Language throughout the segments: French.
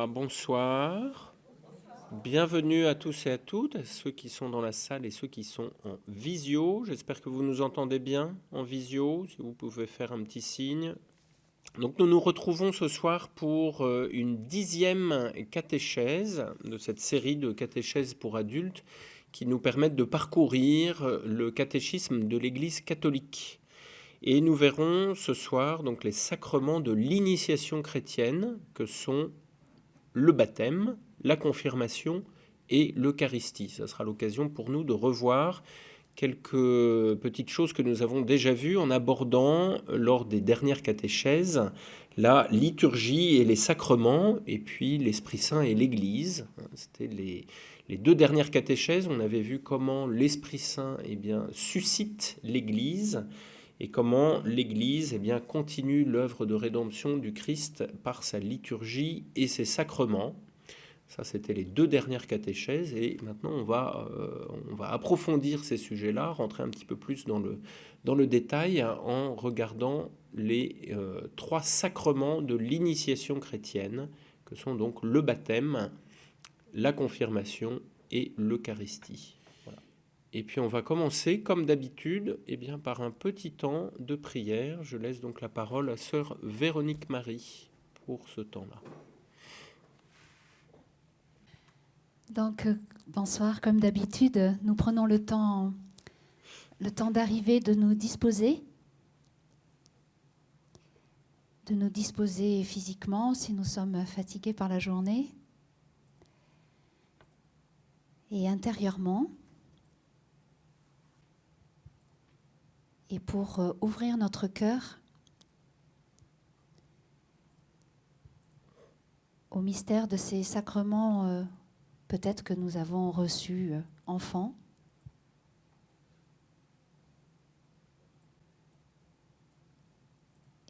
Voilà, bonsoir. Bienvenue à tous et à toutes, ceux qui sont dans la salle et ceux qui sont en visio. J'espère que vous nous entendez bien en visio, si vous pouvez faire un petit signe. Donc nous nous retrouvons ce soir pour une 10e catéchèse de cette série de catéchèses pour adultes qui nous permettent de parcourir le catéchisme de l'Église catholique. Et nous verrons ce soir donc les sacrements de l'initiation chrétienne que sont le baptême, la confirmation et l'Eucharistie. Ça sera l'occasion pour nous de revoir quelques petites choses que nous avons déjà vues en abordant lors des dernières catéchèses la liturgie et les sacrements, et puis l'Esprit Saint et l'Église. C'était les deux dernières catéchèses. On avait vu comment l'Esprit Saint suscite l'Église et comment l'Église continue l'œuvre de rédemption du Christ par sa liturgie et ses sacrements. Ça, c'était les deux dernières catéchèses, et maintenant on va approfondir ces sujets-là, rentrer un petit peu plus dans le détail en regardant les 3 sacrements de l'initiation chrétienne, que sont donc le baptême, la confirmation et l'Eucharistie. Voilà. Et puis on va commencer, comme d'habitude, par un petit temps de prière. Je laisse donc la parole à sœur Véronique Marie pour ce temps-là. Donc, bonsoir, comme d'habitude, nous prenons le temps d'arriver, de nous disposer physiquement si nous sommes fatigués par la journée, et intérieurement, et pour ouvrir notre cœur au mystère de ces sacrements peut-être que nous avons reçus enfants.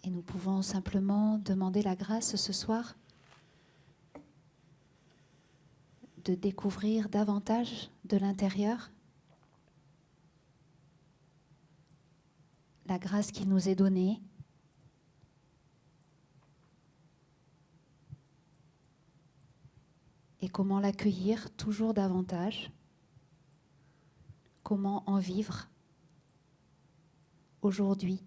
Et nous pouvons simplement demander la grâce ce soir de découvrir davantage de l'intérieur la grâce qui nous est donnée, et comment l'accueillir toujours davantage, comment en vivre aujourd'hui.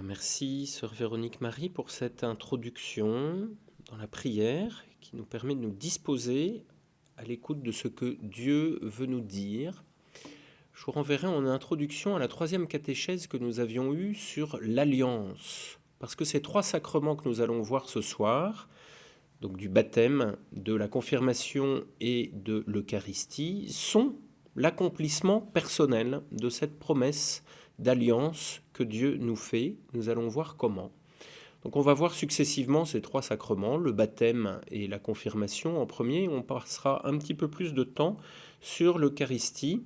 Merci, sœur Véronique Marie, pour cette introduction dans la prière qui nous permet de nous disposer à l'écoute de ce que Dieu veut nous dire. Je vous renverrai en introduction à la 3e catéchèse que nous avions eue sur l'alliance. Parce que ces 3 sacrements que nous allons voir ce soir, donc du baptême, de la confirmation et de l'Eucharistie, sont l'accomplissement personnel de cette promesse d'alliance que Dieu nous fait. Nous allons voir comment. Donc on va voir successivement ces 3 sacrements, le baptême et la confirmation en premier. On passera un petit peu plus de temps sur l'Eucharistie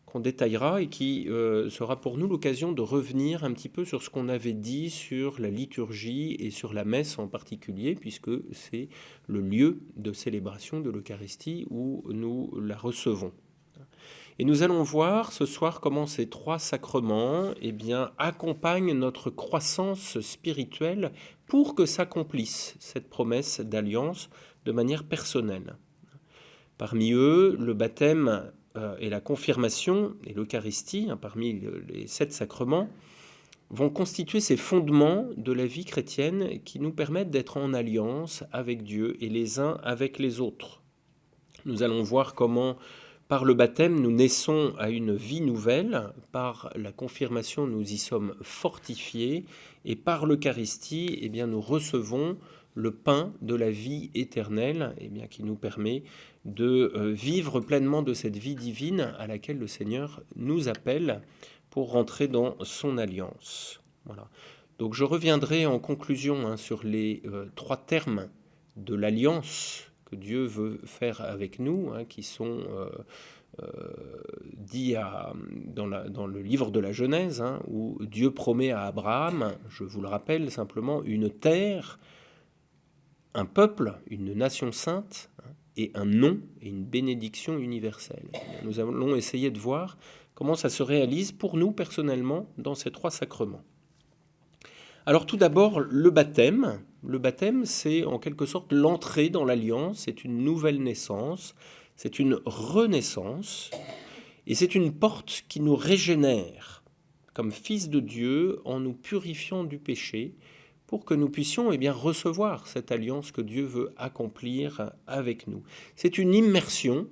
qu'on détaillera et qui sera pour nous l'occasion de revenir un petit peu sur ce qu'on avait dit sur la liturgie et sur la messe en particulier, puisque c'est le lieu de célébration de l'Eucharistie où nous la recevons. Et nous allons voir ce soir comment ces 3 sacrements accompagnent notre croissance spirituelle pour que s'accomplisse cette promesse d'alliance de manière personnelle. Parmi eux, le baptême et la confirmation et l'Eucharistie, parmi les 7 sacrements, vont constituer ces fondements de la vie chrétienne qui nous permettent d'être en alliance avec Dieu et les uns avec les autres. Nous allons voir comment, par le baptême, nous naissons à une vie nouvelle, par la confirmation, nous y sommes fortifiés, et par l'Eucharistie, nous recevons le pain de la vie éternelle, qui nous permet de vivre pleinement de cette vie divine à laquelle le Seigneur nous appelle pour rentrer dans son alliance. Voilà. Donc je reviendrai en conclusion sur les 3 termes de l'alliance que Dieu veut faire avec nous, qui sont dits dans le livre de la Genèse, où Dieu promet à Abraham, je vous le rappelle simplement, une terre, un peuple, une nation sainte, et un nom et une bénédiction universelle. Nous allons essayer de voir comment ça se réalise pour nous personnellement dans ces 3 sacrements. Alors tout d'abord, le baptême. Le baptême, c'est en quelque sorte l'entrée dans l'alliance, c'est une nouvelle naissance, c'est une renaissance, et c'est une porte qui nous régénère comme fils de Dieu en nous purifiant du péché pour que nous puissions recevoir cette alliance que Dieu veut accomplir avec nous. C'est une immersion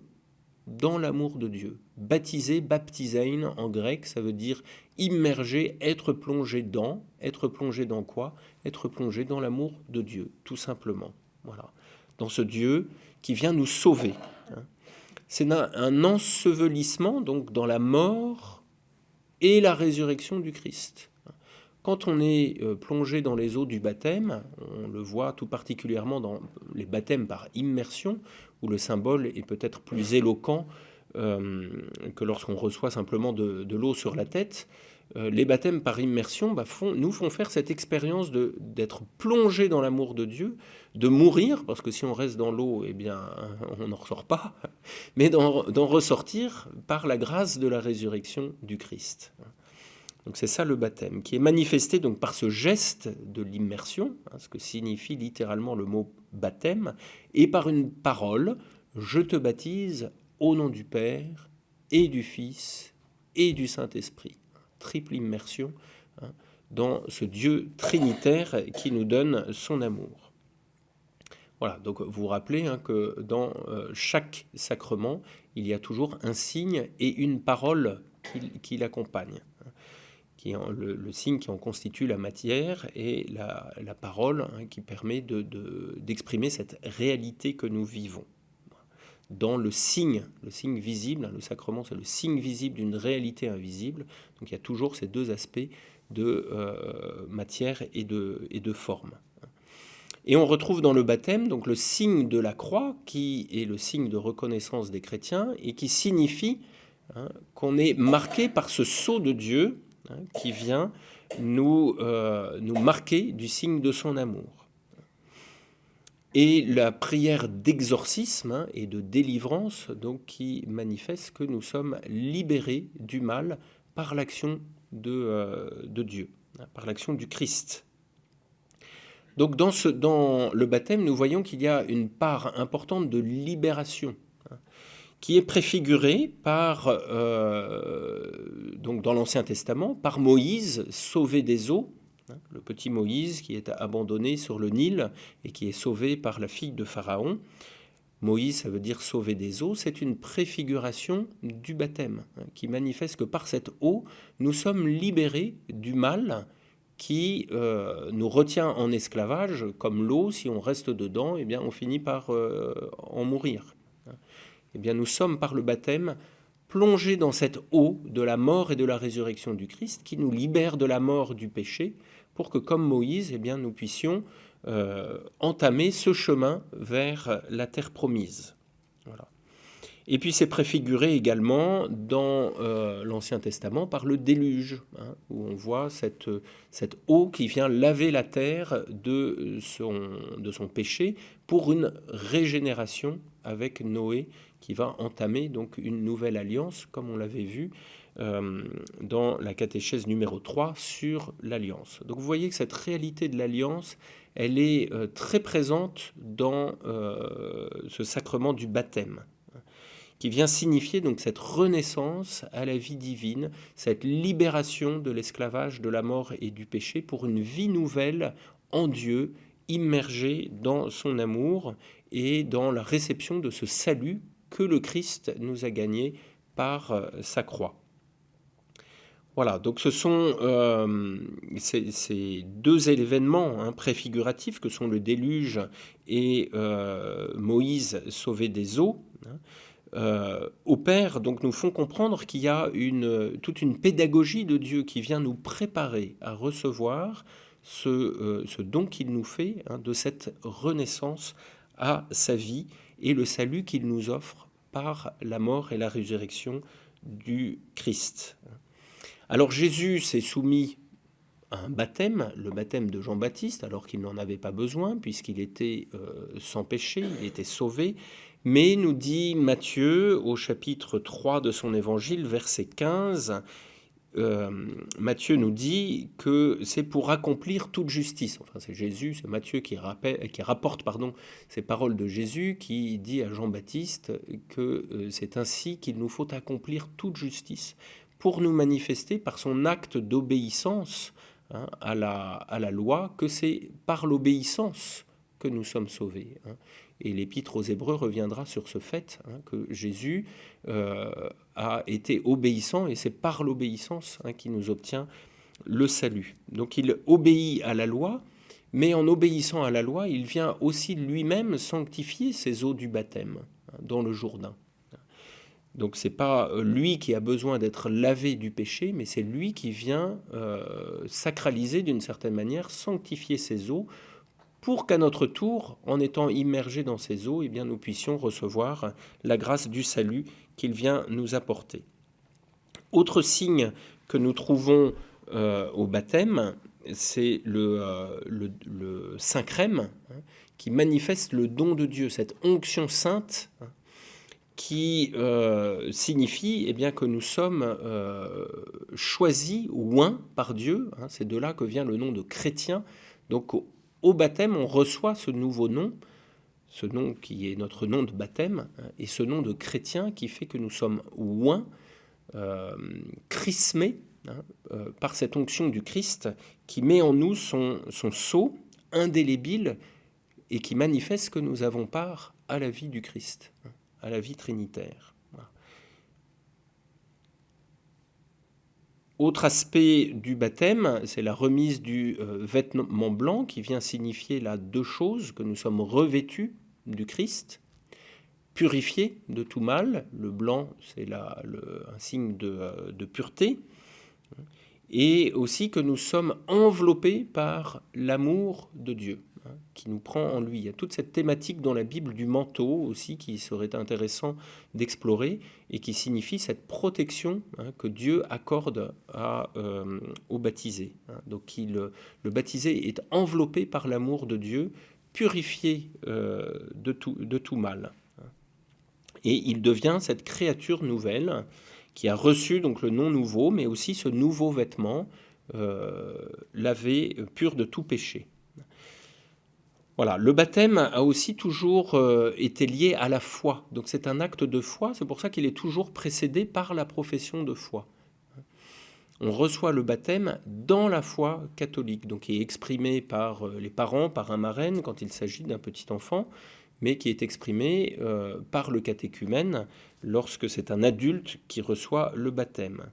dans l'amour de Dieu. Baptisé, baptisein en grec, ça veut dire immerger, être plongé dans. Être plongé dans quoi? Être plongé dans l'amour de Dieu, tout simplement. Voilà. Dans ce Dieu qui vient nous sauver. C'est un ensevelissement donc dans la mort et la résurrection du Christ. Quand on est plongé dans les eaux du baptême, on le voit tout particulièrement dans les baptêmes par immersion, où le symbole est peut-être plus éloquent que lorsqu'on reçoit simplement de l'eau sur la tête. Les baptêmes par immersion nous font faire cette expérience d'être plongé dans l'amour de Dieu, de mourir, parce que si on reste dans l'eau, on n'en ressort pas, mais d'en ressortir par la grâce de la résurrection du Christ. Donc c'est ça le baptême, qui est manifesté donc par ce geste de l'immersion, ce que signifie littéralement le mot baptême, et par une parole, je te baptise au nom du Père et du Fils et du Saint-Esprit. Triple immersion dans ce Dieu trinitaire qui nous donne son amour. Voilà, donc vous vous rappelez que dans chaque sacrement, il y a toujours un signe et une parole qui l'accompagne. Qui est le signe qui en constitue la matière et la parole qui permet d'exprimer cette réalité que nous vivons. Dans le signe visible, le sacrement c'est le signe visible d'une réalité invisible, donc il y a toujours ces 2 aspects de matière et de forme. Et on retrouve dans le baptême donc le signe de la croix qui est le signe de reconnaissance des chrétiens et qui signifie qu'on est marqué par ce sceau de Dieu qui vient nous marquer du signe de son amour. Et la prière d'exorcisme et de délivrance donc, qui manifeste que nous sommes libérés du mal par l'action de Dieu, par l'action du Christ. Donc dans le baptême, nous voyons qu'il y a une part importante de libération qui est préfigurée par, donc dans l'Ancien Testament, par Moïse, sauvé des eaux, le petit Moïse qui est abandonné sur le Nil et qui est sauvé par la fille de Pharaon. Moïse, ça veut dire sauver des eaux, c'est une préfiguration du baptême qui manifeste que par cette eau, nous sommes libérés du mal qui nous retient en esclavage, comme l'eau, si on reste dedans, on finit par en mourir. Nous sommes par le baptême plongés dans cette eau de la mort et de la résurrection du Christ qui nous libère de la mort du péché pour que, comme Moïse, nous puissions entamer ce chemin vers la terre promise. Voilà. Et puis c'est préfiguré également dans l'Ancien Testament par le déluge, où on voit cette eau qui vient laver la terre de son péché pour une régénération avec Noé qui va entamer donc une nouvelle alliance, comme on l'avait vu dans la catéchèse numéro 3 sur l'alliance. Donc vous voyez que cette réalité de l'alliance, elle est très présente dans ce sacrement du baptême, qui vient signifier donc cette renaissance à la vie divine, cette libération de l'esclavage, de la mort et du péché pour une vie nouvelle en Dieu, immergée dans son amour et dans la réception de ce salut que le Christ nous a gagné par sa croix. Voilà, donc ce sont ces 2 événements préfiguratifs que sont le déluge et Moïse sauvé des eaux, opèrent, donc nous font comprendre qu'il y a toute une pédagogie de Dieu qui vient nous préparer à recevoir ce don qu'il nous fait de cette renaissance à sa vie et le salut qu'il nous offre par la mort et la résurrection du Christ. Alors Jésus s'est soumis à un baptême, le baptême de Jean-Baptiste, alors qu'il n'en avait pas besoin, puisqu'il était sans péché, il était sauvé, Mais nous dit Matthieu au chapitre 3 de son évangile, verset 15, Matthieu nous dit que c'est pour accomplir toute justice. Enfin, c'est Jésus, c'est Matthieu qui rapporte ces paroles de Jésus, qui dit à Jean-Baptiste que c'est ainsi qu'il nous faut accomplir toute justice pour nous manifester par son acte d'obéissance à la loi, que c'est par l'obéissance que nous sommes sauvés. Et l'Épître aux Hébreux reviendra sur ce fait, que Jésus a été obéissant, et c'est par l'obéissance qu'il nous obtient le salut. Donc il obéit à la loi, mais en obéissant à la loi, il vient aussi lui-même sanctifier ces eaux du baptême dans le Jourdain. Donc c'est pas lui qui a besoin d'être lavé du péché, mais c'est lui qui vient sacraliser d'une certaine manière, sanctifier ces eaux, pour qu'à notre tour, en étant immergés dans ces eaux, eh bien, nous puissions recevoir la grâce du salut qu'il vient nous apporter. Autre signe que nous trouvons au baptême, c'est le Saint-Crème, qui manifeste le don de Dieu, cette onction sainte qui signifie eh bien, que nous sommes choisis ou oints par Dieu. C'est de là que vient le nom de chrétien. Donc au baptême, on reçoit ce nouveau nom, ce nom qui est notre nom de baptême, et ce nom de chrétien qui fait que nous sommes oints, chrismés par cette onction du Christ qui met en nous son sceau indélébile et qui manifeste que nous avons part à la vie du Christ, à la vie trinitaire. Autre aspect du baptême, c'est la remise du vêtement blanc qui vient signifier là deux choses, que nous sommes revêtus du Christ, purifiés de tout mal. Le blanc, c'est un signe de pureté. Et aussi que nous sommes enveloppés par l'amour de Dieu, qui nous prend en lui. Il y a toute cette thématique dans la Bible du manteau aussi qui serait intéressant d'explorer et qui signifie cette protection que Dieu accorde aux baptisés. Donc le baptisé est enveloppé par l'amour de Dieu, purifié de tout mal. Et il devient cette créature nouvelle qui a reçu donc le nom nouveau, mais aussi ce nouveau vêtement lavé, pur de tout péché. Voilà, le baptême a aussi toujours été lié à la foi. Donc c'est un acte de foi, c'est pour ça qu'il est toujours précédé par la profession de foi. On reçoit le baptême dans la foi catholique, donc qui est exprimé par les parents, par un marraine quand il s'agit d'un petit enfant, mais qui est exprimé par le catéchumène lorsque c'est un adulte qui reçoit le baptême.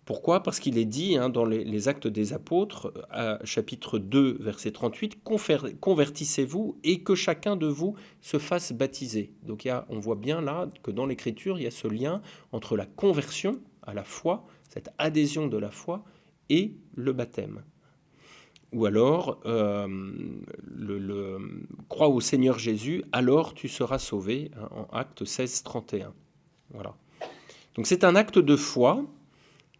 Pourquoi ? Parce qu'il est dit dans les Actes des Apôtres, chapitre 2, verset 38, « Convertissez-vous et que chacun de vous se fasse baptiser ». Donc on voit bien là que dans l'Écriture, il y a ce lien entre la conversion à la foi, cette adhésion de la foi, et le baptême. Ou alors, crois au Seigneur Jésus, alors tu seras sauvé, en Actes 16, 31. Voilà. Donc c'est un acte de foi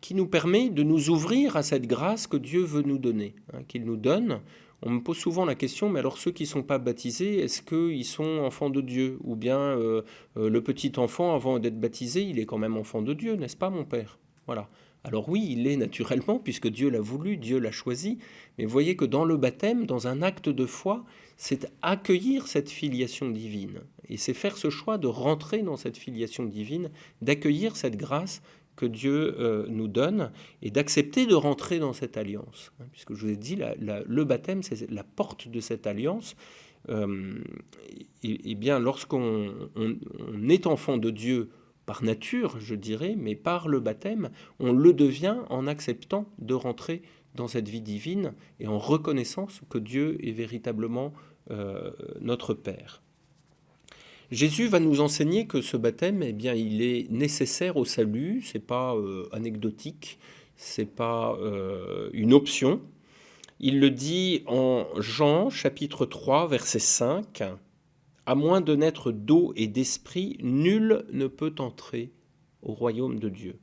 qui nous permet de nous ouvrir à cette grâce que Dieu veut nous donner, qu'il nous donne. On me pose souvent la question, mais alors ceux qui ne sont pas baptisés, est-ce qu'ils sont enfants de Dieu ? Ou bien le petit enfant, avant d'être baptisé, il est quand même enfant de Dieu, n'est-ce pas mon père ? Voilà. Alors oui, il l'est naturellement, puisque Dieu l'a voulu, Dieu l'a choisi, mais vous voyez que dans le baptême, dans un acte de foi, c'est accueillir cette filiation divine. Et c'est faire ce choix de rentrer dans cette filiation divine, d'accueillir cette grâce que Dieu nous donne et d'accepter de rentrer dans cette alliance. Puisque je vous ai dit, le baptême, c'est la porte de cette alliance. Et bien, lorsqu'on est enfant de Dieu par nature, je dirais, mais par le baptême, on le devient en acceptant de rentrer dans cette vie divine et en reconnaissant que Dieu est véritablement notre Père. Jésus va nous enseigner que ce baptême, eh bien, il est nécessaire au salut, c'est pas anecdotique, c'est pas une option. Il le dit en Jean, chapitre 3, verset 5, « À moins de naître d'eau et d'esprit, nul ne peut entrer au royaume de Dieu. »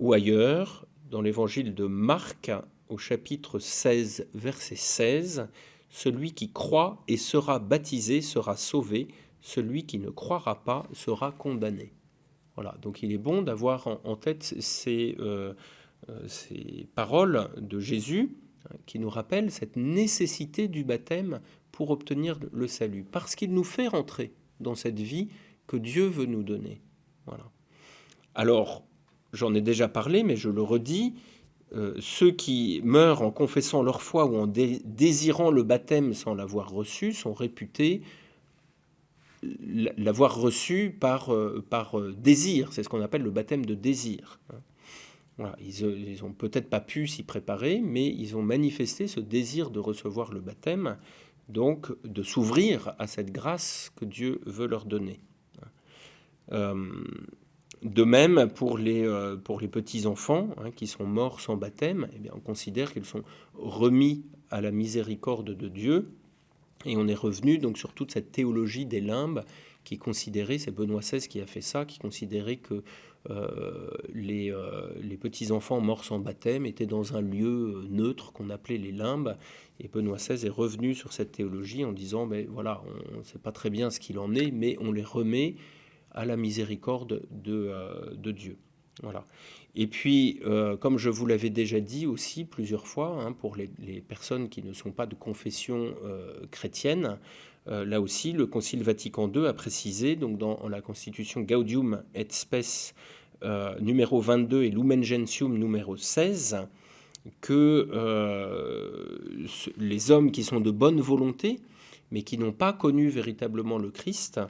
Ou ailleurs, dans l'évangile de Marc, au chapitre 16, verset 16, Celui qui croit et sera baptisé sera sauvé. Celui qui ne croira pas sera condamné. Voilà, donc il est bon d'avoir en tête ces paroles de Jésus qui nous rappellent cette nécessité du baptême pour obtenir le salut, parce qu'il nous fait rentrer dans cette vie que Dieu veut nous donner. Voilà. Alors, j'en ai déjà parlé, mais je le redis, ceux qui meurent en confessant leur foi ou en désirant le baptême sans l'avoir reçu sont réputés l'avoir reçu par désir. C'est ce qu'on appelle le baptême de désir. Voilà, ils n'ont peut-être pas pu s'y préparer, mais ils ont manifesté ce désir de recevoir le baptême, donc de s'ouvrir à cette grâce que Dieu veut leur donner. De même, pour les petits-enfants qui sont morts sans baptême, eh bien, on considère qu'ils sont remis à la miséricorde de Dieu. Et on est revenu donc sur toute cette théologie des limbes qui considérait, c'est Benoît XVI qui a fait ça, qui considérait que les petits-enfants morts sans baptême étaient dans un lieu neutre qu'on appelait les limbes. Et Benoît XVI est revenu sur cette théologie en disant, ben voilà, on ne sait pas très bien ce qu'il en est, mais on les remet à la miséricorde de Dieu. Voilà. Et puis, comme je vous l'avais déjà dit aussi plusieurs fois, pour les personnes qui ne sont pas de confession chrétienne, là aussi, le Concile Vatican II a précisé, donc dans la Constitution Gaudium et Spes numéro 22 et Lumen Gentium numéro 16, que les hommes qui sont de bonne volonté, mais qui n'ont pas connu véritablement le Christ,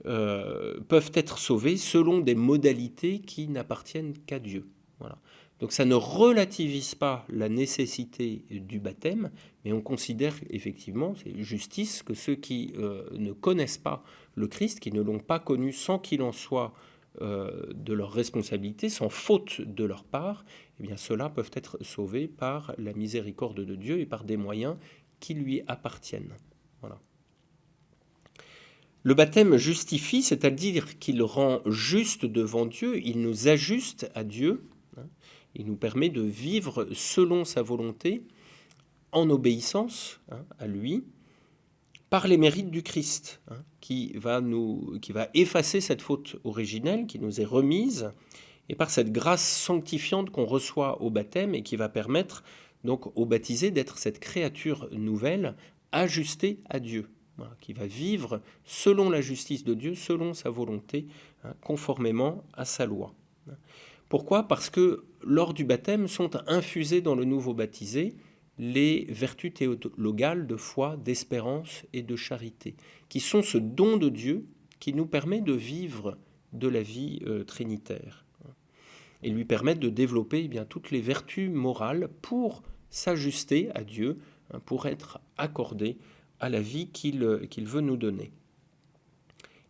peuvent être sauvés selon des modalités qui n'appartiennent qu'à Dieu. Voilà. Donc ça ne relativise pas la nécessité du baptême, mais on considère effectivement, c'est justice, que ceux qui ne connaissent pas le Christ, qui ne l'ont pas connu sans qu'il en soit de leur responsabilité, sans faute de leur part, eh bien ceux-là peuvent être sauvés par la miséricorde de Dieu et par des moyens qui lui appartiennent. Voilà. Le baptême justifie, c'est-à-dire qu'il rend juste devant Dieu, il nous ajuste à Dieu, il nous permet de vivre selon sa volonté, en obéissance à lui, par les mérites du Christ, qui va effacer cette faute originelle qui nous est remise, et par cette grâce sanctifiante qu'on reçoit au baptême et qui va permettre donc au baptisé d'être cette créature nouvelle ajustée à Dieu. Voilà, qui va vivre selon la justice de Dieu, selon sa volonté, conformément à sa loi. Pourquoi ? Parce que lors du baptême sont infusées dans le nouveau baptisé les vertus théologales de foi, d'espérance et de charité, qui sont ce don de Dieu qui nous permet de vivre de la vie trinitaire et lui permettre de développer toutes les vertus morales pour s'ajuster à Dieu, pour être accordé à la vie qu'il veut nous donner.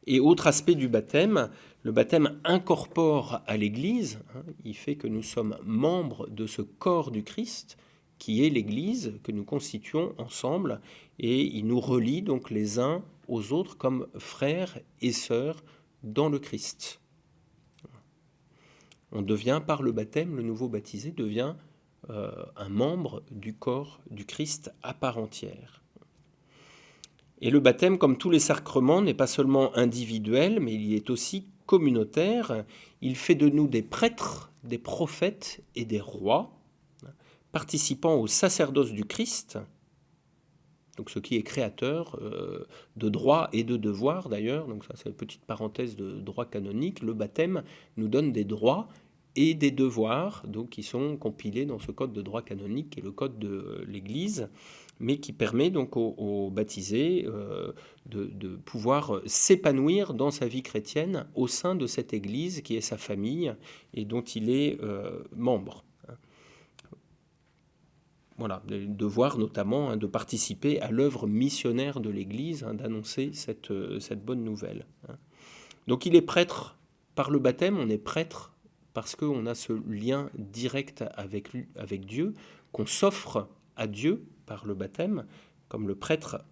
Et autre aspect du baptême, le baptême incorpore à l'Église, il fait que nous sommes membres de ce corps du Christ, qui est l'Église que nous constituons ensemble, et il nous relie donc les uns aux autres comme frères et sœurs dans le Christ. On devient, par le baptême, le nouveau baptisé devient un membre du corps du Christ à part entière. Et le baptême, comme tous les sacrements, n'est pas seulement individuel, mais il est aussi communautaire. Il fait de nous des prêtres, des prophètes et des rois, participant au sacerdoce du Christ, donc ce qui est créateur de droits et de devoirs d'ailleurs, donc ça c'est une petite parenthèse de droit canonique. Le baptême nous donne des droits et des devoirs, donc qui sont compilés dans ce code de droit canonique qui est le code de l'Église, mais qui permet donc aux baptisés de pouvoir s'épanouir dans sa vie chrétienne au sein de cette Église qui est sa famille et dont il est membre. Voilà, le devoir notamment de participer à l'œuvre missionnaire de l'Église, d'annoncer cette bonne nouvelle. Donc il est prêtre par le baptême, on est prêtre parce qu'on a ce lien direct avec Dieu, qu'on s'offre à Dieu par le baptême, comme le prêtre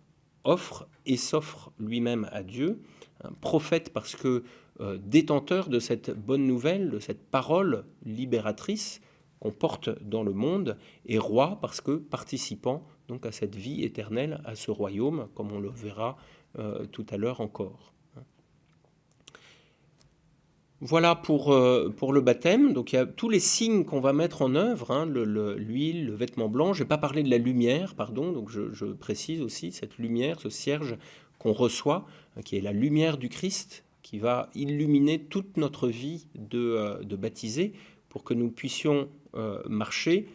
offre et s'offre lui-même à Dieu, un prophète parce que détenteur de cette bonne nouvelle, de cette parole libératrice qu'on porte dans le monde, et roi parce que participant donc à cette vie éternelle, à ce royaume, comme on le verra tout à l'heure encore. Voilà pour le baptême. Donc il y a tous les signes qu'on va mettre en œuvre, hein, l'huile, le vêtement blanc. Je n'ai pas parlé de la lumière, pardon, donc je précise aussi cette lumière, ce cierge qu'on reçoit, qui est la lumière du Christ, qui va illuminer toute notre vie de baptisé pour que nous puissions marcher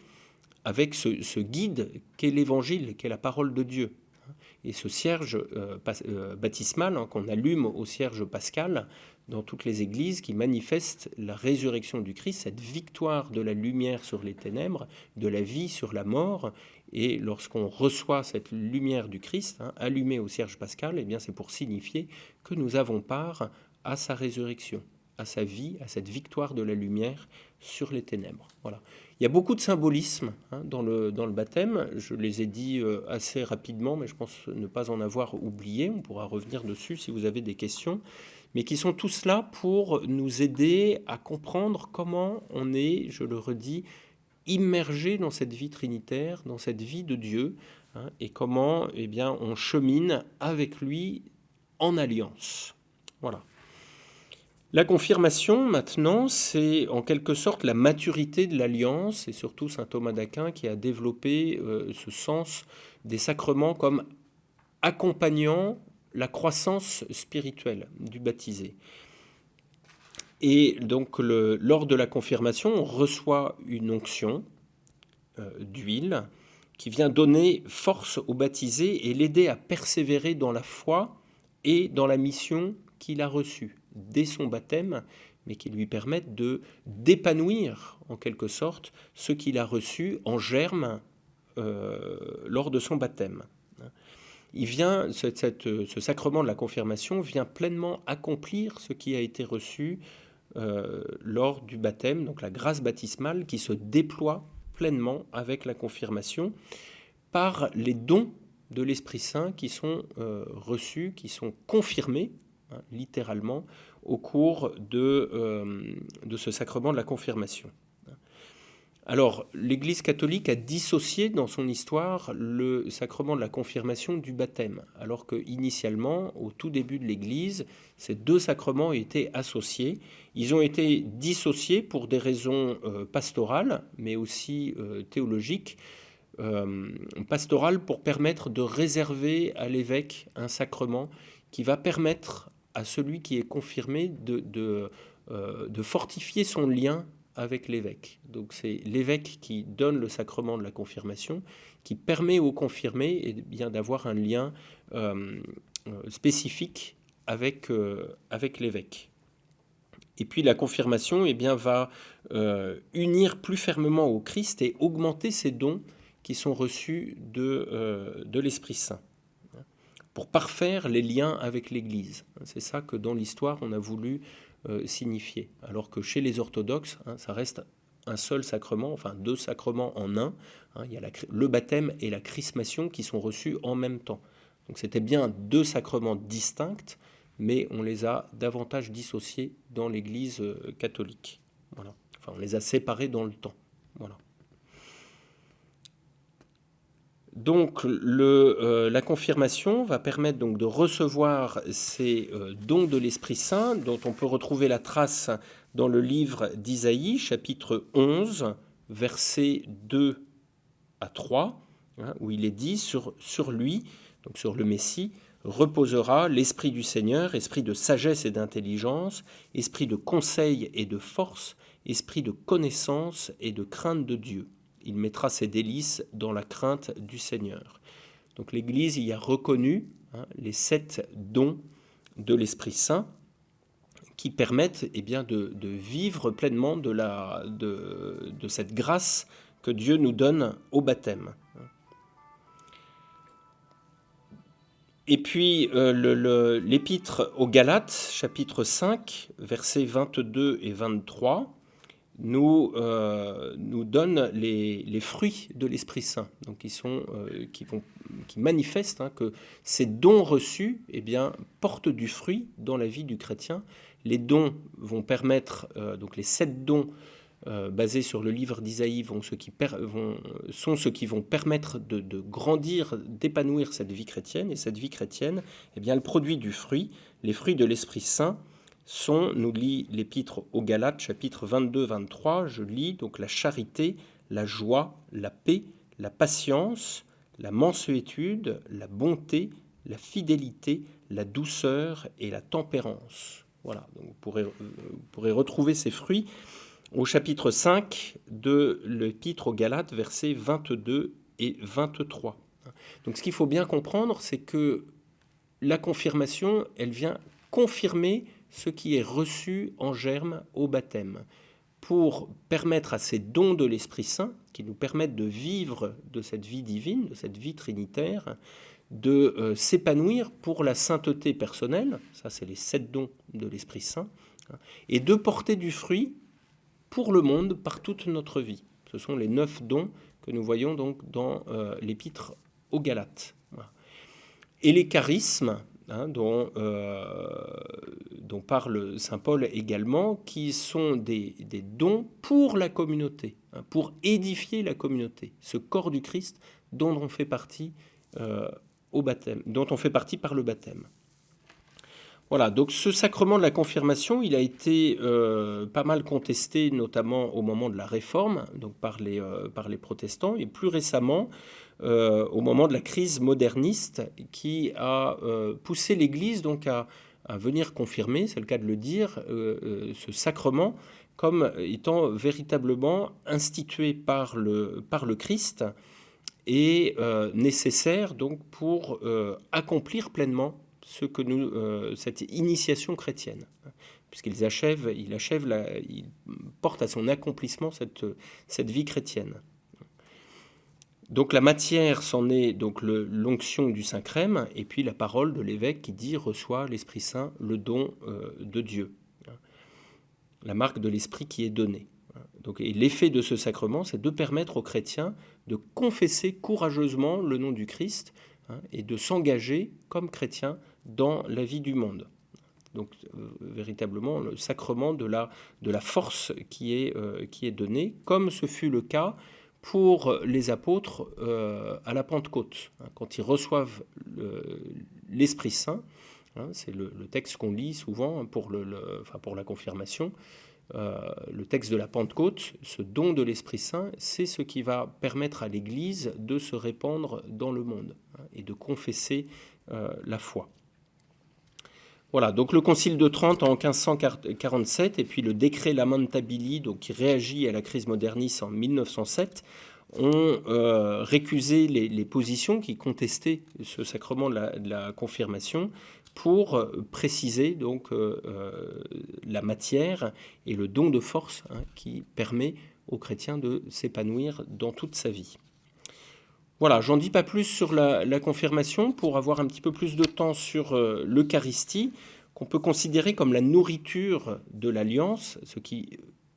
avec ce guide qu'est l'Évangile, qu'est la parole de Dieu. Et ce cierge baptismal, hein, qu'on allume au cierge pascal dans toutes les églises, qui manifeste la résurrection du Christ, cette victoire de la lumière sur les ténèbres, de la vie sur la mort. Et lorsqu'on reçoit cette lumière du Christ, hein, allumée au cierge pascal, eh bien c'est pour signifier que nous avons part à sa résurrection, à sa vie, à cette victoire de la lumière sur les ténèbres. Voilà. Il y a beaucoup de symbolisme, hein, dans le baptême. Je les ai dit assez rapidement, mais je pense ne pas en avoir oublié. On pourra revenir dessus si vous avez des questions. Mais qui sont tous là pour nous aider à comprendre comment on est, je le redis, immergé dans cette vie trinitaire, dans cette vie de Dieu, hein, et comment eh bien, on chemine avec lui en alliance. Voilà. La confirmation, maintenant, c'est en quelque sorte la maturité de l'alliance, et surtout saint Thomas d'Aquin qui a développé ce sens des sacrements comme accompagnant la croissance spirituelle du baptisé. Et donc, lors de la confirmation, on reçoit une onction d'huile qui vient donner force au baptisé et l'aider à persévérer dans la foi et dans la mission qu'il a reçue dès son baptême, mais qui lui permettent d'épanouir en quelque sorte ce qu'il a reçu en germe lors de son baptême. Il vient, ce sacrement de la confirmation vient pleinement accomplir ce qui a été reçu lors du baptême, donc la grâce baptismale qui se déploie pleinement avec la confirmation par les dons de l'Esprit Saint qui sont reçus, qui sont confirmés, hein, littéralement, au cours de ce sacrement de la confirmation. Alors, l'Église catholique a dissocié dans son histoire le sacrement de la confirmation du baptême, alors qu'initialement, au tout début de l'Église, ces deux sacrements étaient associés. Ils ont été dissociés pour des raisons pastorales, mais aussi théologiques. Pastorales pour permettre de réserver à l'évêque un sacrement qui va permettre à celui qui est confirmé de fortifier son lien avec l'évêque. Donc c'est l'évêque qui donne le sacrement de la confirmation, qui permet aux confirmés eh bien, d'avoir un lien spécifique avec l'évêque. Et puis la confirmation eh bien, va unir plus fermement au Christ et augmenter ses dons qui sont reçus de l'Esprit Saint, pour parfaire les liens avec l'Église. C'est ça que dans l'histoire on a voulu signifier. Alors que chez les orthodoxes, hein, ça reste un seul sacrement, enfin deux sacrements en un. Hein, il y a le baptême et la chrismation qui sont reçus en même temps. Donc c'était bien deux sacrements distincts, mais on les a davantage dissociés dans l'Église catholique. Voilà. Enfin, on les a séparés dans le temps. Voilà. Donc la confirmation va permettre donc de recevoir ces dons de l'Esprit Saint dont on peut retrouver la trace dans le livre d'Isaïe, chapitre 11, versets 2 à 3, hein, où il est dit sur lui, donc sur le Messie, reposera l'Esprit du Seigneur, esprit de sagesse et d'intelligence, esprit de conseil et de force, esprit de connaissance et de crainte de Dieu. Il mettra ses délices dans la crainte du Seigneur. Donc l'Église y a reconnu les 7 dons de l'Esprit Saint qui permettent eh bien, de vivre pleinement de cette grâce que Dieu nous donne au baptême. Et puis l'épître aux Galates, chapitre 5, versets 22 et 23, nous donne les fruits de l'Esprit Saint, donc qui manifestent que ces dons reçus eh bien, portent du fruit dans la vie du chrétien. Les dons vont permettre, donc les 7 dons basés sur le livre d'Isaïe sont ceux qui vont permettre de grandir, d'épanouir cette vie chrétienne. Et cette vie chrétienne, eh bien, elle produit du fruit. Les fruits de l'Esprit Saint sont, nous lit l'Épître aux Galates, chapitre 22-23, je lis donc la charité, la joie, la paix, la patience, la mansuétude, la bonté, la fidélité, la douceur et la tempérance. Voilà, donc vous pourrez retrouver ces fruits au chapitre 5 de l'Épître aux Galates, versets 22 et 23. Donc ce qu'il faut bien comprendre, c'est que la confirmation, elle vient confirmer ce qui est reçu en germe au baptême, pour permettre à ces dons de l'Esprit Saint, qui nous permettent de vivre de cette vie divine, de cette vie trinitaire, de s'épanouir pour la sainteté personnelle, ça c'est les 7 dons de l'Esprit Saint, et de porter du fruit pour le monde par toute notre vie. Ce sont les 9 dons que nous voyons donc dans l'Épître aux Galates. Voilà. Et les charismes, dont parle saint Paul également, qui sont des dons pour la communauté, pour édifier la communauté, ce corps du Christ dont on fait partie au baptême, dont on fait partie par le baptême. Voilà, donc ce sacrement de la confirmation, il a été pas mal contesté, notamment au moment de la Réforme, donc par les protestants, et plus récemment, au moment de la crise moderniste, qui a poussé l'Église donc à venir confirmer, c'est le cas de le dire, ce sacrement comme étant véritablement institué par le Christ et nécessaire donc pour accomplir pleinement ce que cette initiation chrétienne, puisqu'il porte à son accomplissement cette vie chrétienne. Donc la matière, c'en est donc l'onction du Saint-Crème, et puis la parole de l'évêque qui dit « reçoit l'Esprit Saint, le don de Dieu », la marque de l'Esprit qui est donnée. Donc, et l'effet de ce sacrement, c'est de permettre aux chrétiens de confesser courageusement le nom du Christ et de s'engager comme chrétiens dans la vie du monde. Donc véritablement le sacrement de la force qui est donnée, comme ce fut le cas pour les apôtres à la Pentecôte, quand ils reçoivent l'Esprit Saint. C'est le texte qu'on lit souvent pour la confirmation. Le texte de la Pentecôte, ce don de l'Esprit Saint, c'est ce qui va permettre à l'Église de se répandre dans le monde et de confesser la foi. Voilà, donc le Concile de Trente en 1547 et puis le décret Lamentabili, donc qui réagit à la crise moderniste en 1907, ont récusé les positions qui contestaient ce sacrement de la confirmation pour préciser donc la matière et le don de force qui permet aux chrétiens de s'épanouir dans toute sa vie. Voilà, j'en dis pas plus sur la confirmation pour avoir un petit peu plus de temps sur l'Eucharistie, qu'on peut considérer comme la nourriture de l'Alliance, ce qui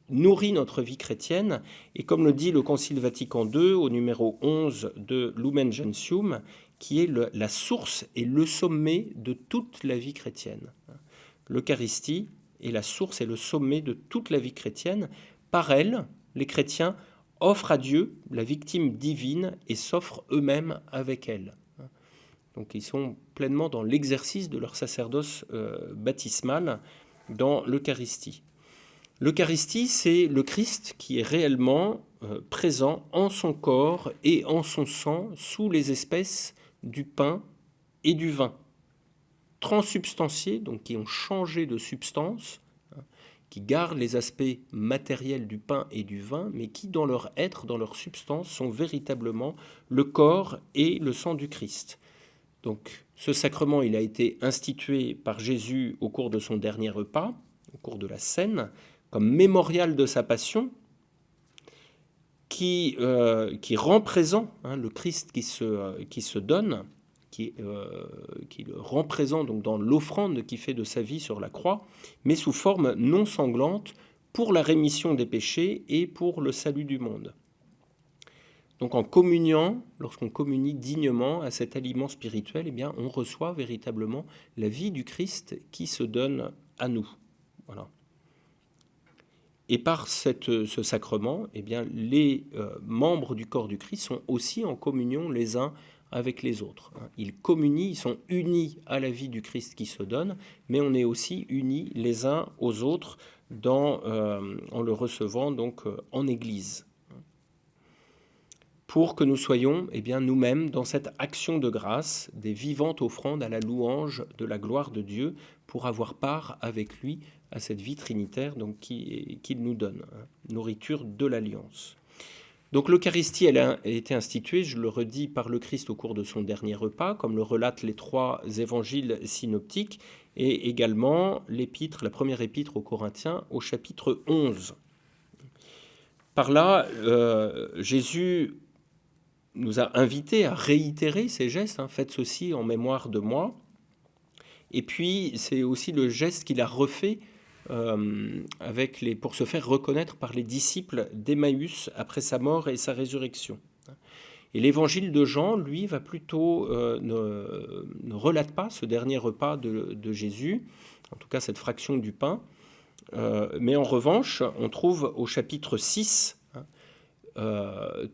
nourrit notre vie chrétienne, et comme le dit le Concile Vatican II au numéro 11 de Lumen Gentium, qui est la source et le sommet de toute la vie chrétienne. L'Eucharistie est la source et le sommet de toute la vie chrétienne. Par elle, les chrétiens offrent à Dieu la victime divine et s'offrent eux-mêmes avec elle. Donc ils sont pleinement dans l'exercice de leur sacerdoce baptismal dans l'Eucharistie. L'Eucharistie, c'est le Christ qui est réellement présent en son corps et en son sang sous les espèces du pain et du vin, transsubstantiés, donc qui ont changé de substance, qui gardent les aspects matériels du pain et du vin, mais qui, dans leur être, dans leur substance, sont véritablement le corps et le sang du Christ. Donc, ce sacrement, il a été institué par Jésus au cours de son dernier repas, au cours de la Cène, comme mémorial de sa passion, qui rend présent le Christ qui se donne, qui le rend présent donc dans l'offrande qu'il fait de sa vie sur la croix, mais sous forme non sanglante pour la rémission des péchés et pour le salut du monde. Donc en communiant, lorsqu'on communie dignement à cet aliment spirituel, eh bien, on reçoit véritablement la vie du Christ qui se donne à nous. Voilà. Et par ce sacrement, eh bien, les membres du corps du Christ sont aussi en communion les uns avec les autres. Ils communient, ils sont unis à la vie du Christ qui se donne, mais on est aussi unis les uns aux autres en le recevant donc en Église. Pour que nous soyons eh bien, nous-mêmes dans cette action de grâce, des vivantes offrandes à la louange de la gloire de Dieu, pour avoir part avec lui à cette vie trinitaire donc, qu'il nous donne, nourriture de l'Alliance. Donc l'Eucharistie, elle a été instituée, je le redis, par le Christ au cours de son dernier repas, comme le relatent les 3 évangiles synoptiques, et également la première épître aux Corinthiens au chapitre 11. Par là, Jésus nous a invités à réitérer ces gestes, faites ceci en mémoire de moi. Et puis, c'est aussi le geste qu'il a refait pour se faire reconnaître par les disciples d'Emmaüs après sa mort et sa résurrection. Et l'évangile de Jean, lui, va plutôt ne relate pas ce dernier repas de Jésus, en tout cas cette fraction du pain, mais en revanche, on trouve au chapitre 6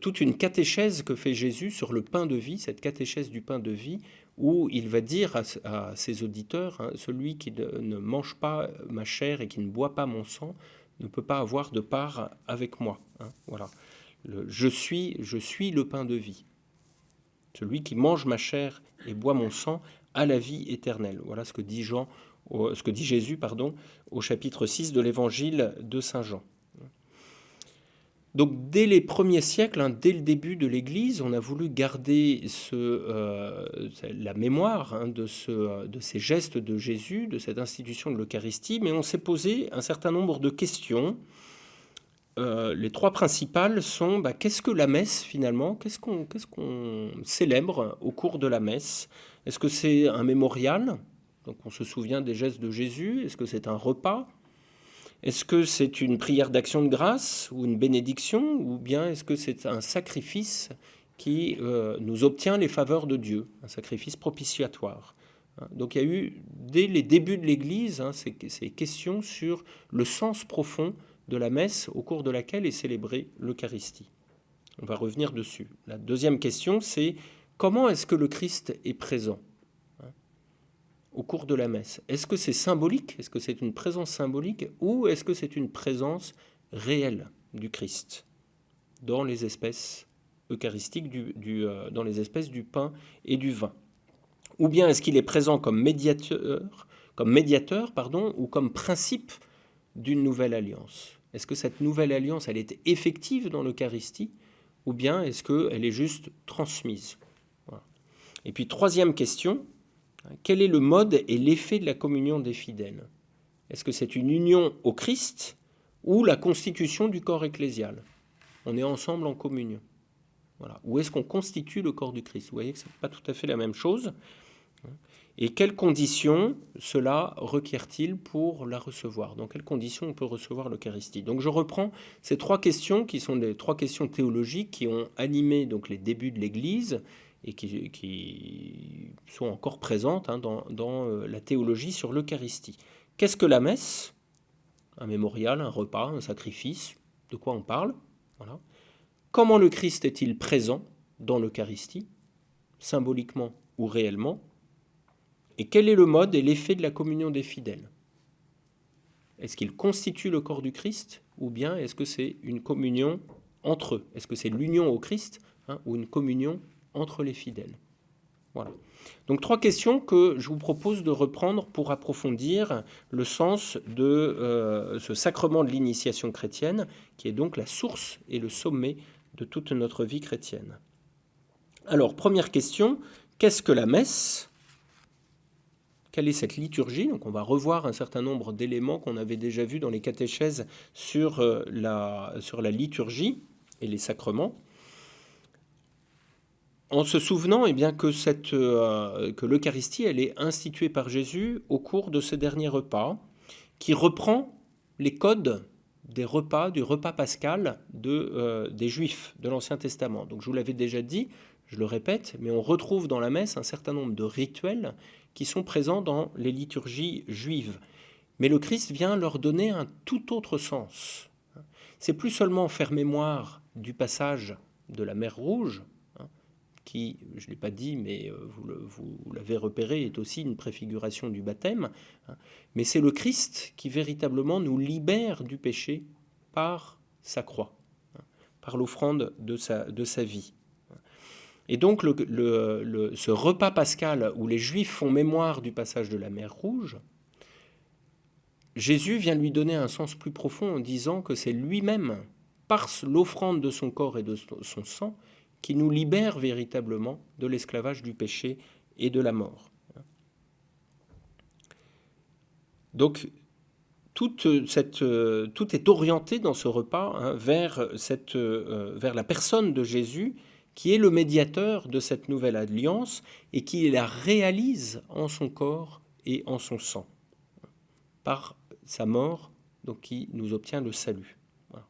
toute une catéchèse que fait Jésus sur le pain de vie, cette catéchèse du pain de vie, où il va dire à ses auditeurs, celui qui ne mange pas ma chair et qui ne boit pas mon sang ne peut pas avoir de part avec moi. Voilà. Je suis le pain de vie. Celui qui mange ma chair et boit mon sang a la vie éternelle. Voilà ce que dit Jésus au chapitre 6 de l'évangile de Saint Jean. Donc dès les premiers siècles, dès le début de l'Église, on a voulu garder la mémoire de ces gestes de Jésus, de cette institution de l'Eucharistie, mais on s'est posé un certain nombre de questions. Les 3 principales sont qu'est-ce que la messe finalement ? Qu'est-ce qu'on célèbre au cours de la messe ? Est-ce que c'est un mémorial ? Donc on se souvient des gestes de Jésus. Est-ce que c'est un repas ? Est-ce que c'est une prière d'action de grâce ou une bénédiction, ou bien est-ce que c'est un sacrifice qui nous obtient les faveurs de Dieu, un sacrifice propitiatoire ? Donc il y a eu, dès les débuts de l'Église, ces questions sur le sens profond de la messe au cours de laquelle est célébrée l'Eucharistie. On va revenir dessus. La deuxième question, c'est comment est-ce que le Christ est présent au cours de la messe? Est-ce que c'est symbolique? Est-ce que c'est une présence symbolique? Ou est-ce que c'est une présence réelle du Christ dans les espèces eucharistiques, dans les espèces du pain et du vin? Ou bien est-ce qu'il est présent comme médiateur, ou comme principe d'une nouvelle alliance? Est-ce que cette nouvelle alliance, elle est effective dans l'Eucharistie? Ou bien est-ce qu'elle est juste transmise? Voilà. Et puis troisième question, quel est le mode et l'effet de la communion des fidèles? Est-ce que c'est une union au Christ ou la constitution du corps ecclésial? On est ensemble en communion. Voilà. Ou est-ce qu'on constitue le corps du Christ? Vous voyez que ce n'est pas tout à fait la même chose. Et quelles conditions cela requiert-il pour la recevoir? Dans quelles conditions on peut recevoir l'Eucharistie? Donc je reprends ces 3 questions qui sont les 3 questions théologiques qui ont animé donc les débuts de l'Église et qui sont encore présentes dans la théologie sur l'Eucharistie. Qu'est-ce que la messe? Un mémorial, un repas, un sacrifice. De quoi on parle? Voilà. Comment le Christ est-il présent dans l'Eucharistie, symboliquement ou réellement? Et quel est le mode et l'effet de la communion des fidèles? Est-ce qu'il constitue le corps du Christ, ou bien est-ce que c'est une communion entre eux? Est-ce que c'est l'union au Christ ou une communion entre les fidèles? Voilà. Donc 3 questions que je vous propose de reprendre pour approfondir le sens de ce sacrement de l'initiation chrétienne, qui est donc la source et le sommet de toute notre vie chrétienne. Alors, première question, qu'est-ce que la messe? Quelle est cette liturgie? Donc on va revoir un certain nombre d'éléments qu'on avait déjà vus dans les catéchèses sur la liturgie et les sacrements. En se souvenant que l'Eucharistie, elle est instituée par Jésus au cours de ce dernier repas, qui reprend les codes des repas, du repas pascal des Juifs de l'Ancien Testament. Donc je vous l'avais déjà dit, je le répète, mais on retrouve dans la messe un certain nombre de rituels qui sont présents dans les liturgies juives. Mais le Christ vient leur donner un tout autre sens. c'est plus seulement faire mémoire du passage de la mer Rouge, qui, je ne l'ai pas dit, mais vous l'avez repéré, est aussi une préfiguration du baptême, mais c'est le Christ qui véritablement nous libère du péché par sa croix, par l'offrande de sa vie. Et donc ce repas pascal où les Juifs font mémoire du passage de la mer Rouge, Jésus vient lui donner un sens plus profond en disant que c'est lui-même, par l'offrande de son corps et de son sang, qui nous libère véritablement de l'esclavage du péché et de la mort. Donc, tout est orienté dans ce repas vers la personne de Jésus, qui est le médiateur de cette nouvelle alliance et qui la réalise en son corps et en son sang, par sa mort, donc qui nous obtient le salut. Voilà.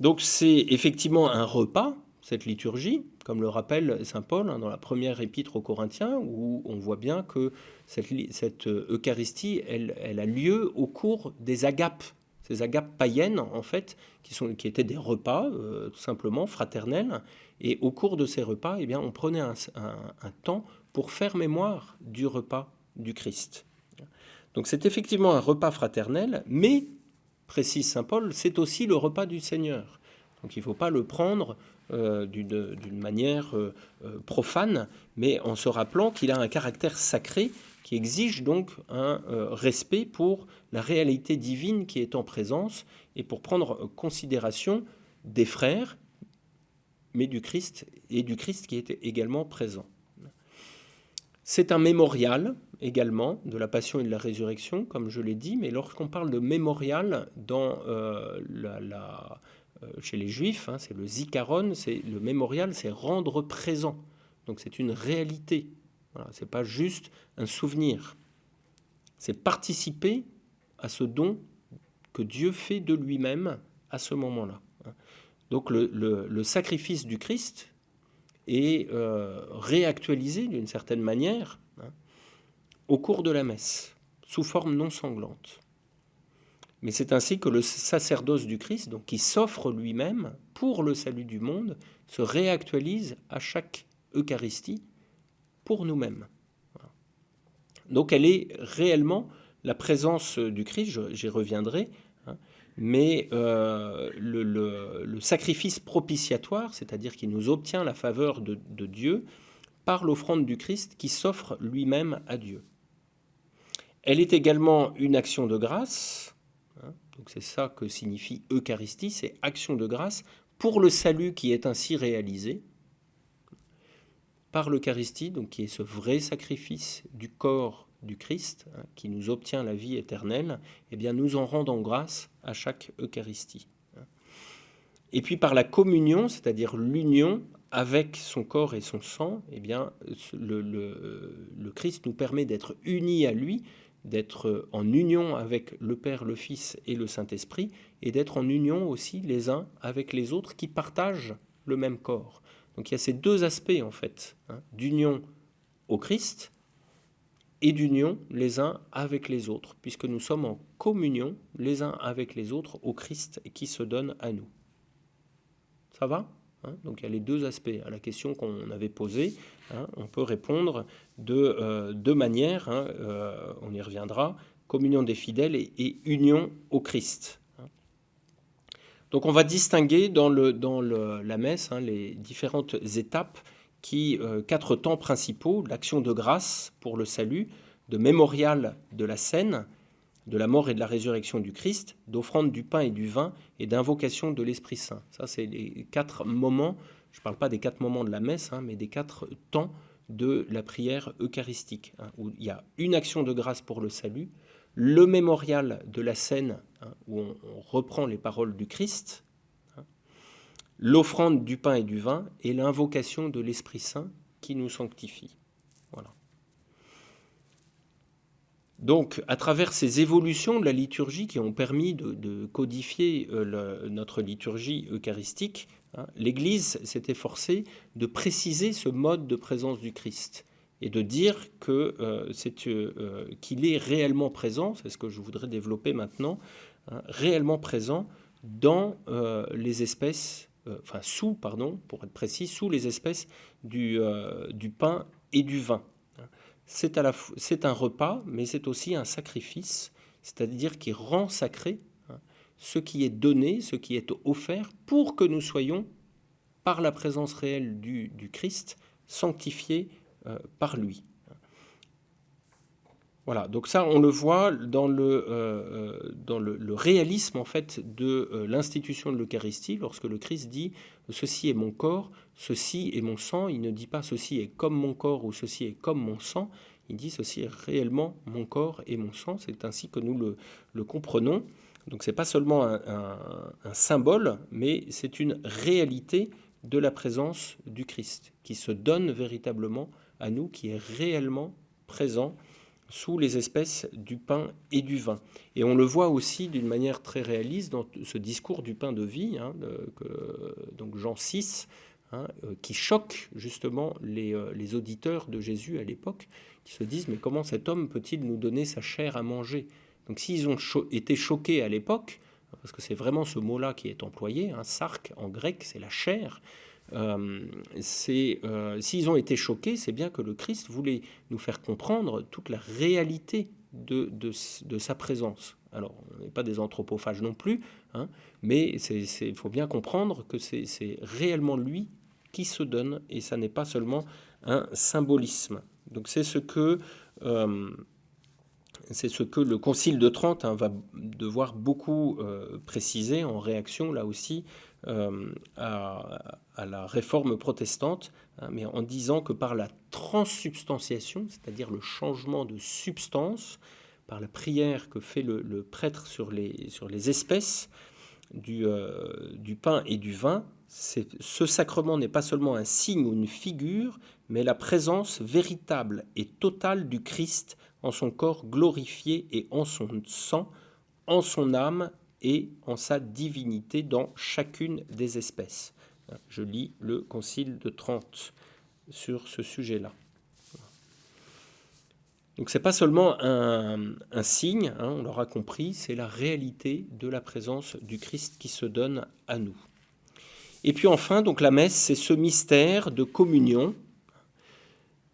Donc c'est effectivement un repas, cette liturgie, comme le rappelle saint Paul dans la première épître aux Corinthiens, où on voit bien que cette Eucharistie, elle a lieu au cours des agapes, ces agapes païennes en fait, qui étaient des repas tout simplement fraternels, et au cours de ces repas, eh bien, on prenait un temps pour faire mémoire du repas du Christ. Donc c'est effectivement un repas fraternel, mais, précise saint Paul, c'est aussi le repas du Seigneur. Donc il ne faut pas le prendre d'une manière profane, mais en se rappelant qu'il a un caractère sacré qui exige donc un respect pour la réalité divine qui est en présence et pour prendre en considération des frères, mais du Christ, et du Christ qui était également présent. C'est un mémorial également de la passion et de la résurrection, comme je l'ai dit, mais lorsqu'on parle de mémorial chez les Juifs, c'est le zikaron, c'est le mémorial, c'est rendre présent. Donc c'est une réalité. Voilà, c'est pas juste un souvenir. C'est participer à ce don que Dieu fait de lui-même à ce moment-là. Donc le sacrifice du Christ est réactualisé d'une certaine manière au cours de la messe, sous forme non sanglante. Mais c'est ainsi que le sacerdoce du Christ, donc qui s'offre lui-même pour le salut du monde, se réactualise à chaque Eucharistie pour nous-mêmes. Voilà. Donc elle est réellement la présence du Christ, j'y reviendrai, mais le sacrifice propitiatoire, c'est-à-dire qui nous obtient la faveur de Dieu par l'offrande du Christ qui s'offre lui-même à Dieu. Elle est également une action de grâce, donc c'est ça que signifie Eucharistie, c'est action de grâce pour le salut qui est ainsi réalisé par l'Eucharistie, donc qui est ce vrai sacrifice du corps du Christ, qui nous obtient la vie éternelle, eh bien nous en rendons grâce à chaque Eucharistie. Et puis par la communion, c'est-à-dire l'union avec son corps et son sang, eh bien le Christ nous permet d'être unis à lui, d'être en union avec le Père, le Fils et le Saint-Esprit, et d'être en union aussi les uns avec les autres qui partagent le même corps. Donc il y a ces deux aspects en fait, d'union au Christ et d'union les uns avec les autres, puisque nous sommes en communion les uns avec les autres au Christ qui se donne à nous. Ça va ? Donc il y a les deux aspects à la question qu'on avait posée. On peut répondre de deux manières, on y reviendra, communion des fidèles et union au Christ. Donc on va distinguer dans la messe les différentes étapes quatre temps principaux, l'action de grâce pour le salut, de mémorial de la scène, de la mort et de la résurrection du Christ, d'offrande du pain et du vin et d'invocation de l'Esprit Saint. Ça, c'est les 4 moments, je ne parle pas des 4 moments de la messe, mais des 4 temps de la prière eucharistique, où il y a une action de grâce pour le salut, le mémorial de la scène, où on reprend les paroles du Christ, l'offrande du pain et du vin, et l'invocation de l'Esprit Saint qui nous sanctifie. Voilà. Donc, à travers ces évolutions de la liturgie qui ont permis de codifier notre liturgie eucharistique, l'Église s'est efforcée de préciser ce mode de présence du Christ et de dire qu'il est réellement présent, c'est ce que je voudrais développer maintenant, réellement présent dans les espèces, pour être précis, sous les espèces du pain et du vin. C'est un repas, mais c'est aussi un sacrifice, c'est-à-dire qui rend sacré ce qui est donné, ce qui est offert, pour que nous soyons, par la présence réelle du Christ, sanctifiés par lui. Voilà, donc ça, on le voit dans le réalisme en fait de l'institution de l'Eucharistie, lorsque le Christ dit « ceci est mon corps, ceci est mon sang », il ne dit pas « ceci est comme mon corps » ou « ceci est comme mon sang », il dit « ceci est réellement mon corps et mon sang », c'est ainsi que nous le comprenons. Donc ce n'est pas seulement un symbole, mais c'est une réalité de la présence du Christ, qui se donne véritablement à nous, qui est réellement présent sous les espèces du pain et du vin. Et on le voit aussi d'une manière très réaliste dans ce discours du pain de vie, donc Jean 6, qui choque justement les auditeurs de Jésus à l'époque, qui se disent « mais comment cet homme peut-il nous donner sa chair à manger ?» Donc s'ils ont été choqués à l'époque, parce que c'est vraiment ce mot-là qui est employé, sark en grec, c'est la chair, s'ils ont été choqués, c'est bien que le Christ voulait nous faire comprendre toute la réalité de sa présence. Alors, on n'est pas des anthropophages non plus, mais il faut bien comprendre que c'est réellement lui qui se donne, et ça n'est pas seulement un symbolisme. Donc c'est ce que le Concile de Trente va devoir beaucoup préciser en réaction, là aussi, à la réforme protestante, mais en disant que par la transsubstantiation, c'est-à-dire le changement de substance, par la prière que fait le prêtre sur les espèces du pain et du vin, ce sacrement n'est pas seulement un signe ou une figure, mais la présence véritable et totale du Christ en son corps glorifié et en son sang, en son âme et en sa divinité dans chacune des espèces. Je lis le Concile de Trente sur ce sujet-là. Donc ce n'est pas seulement un signe, on l'aura compris, c'est la réalité de la présence du Christ qui se donne à nous. Et puis enfin, donc la messe, c'est ce mystère de communion.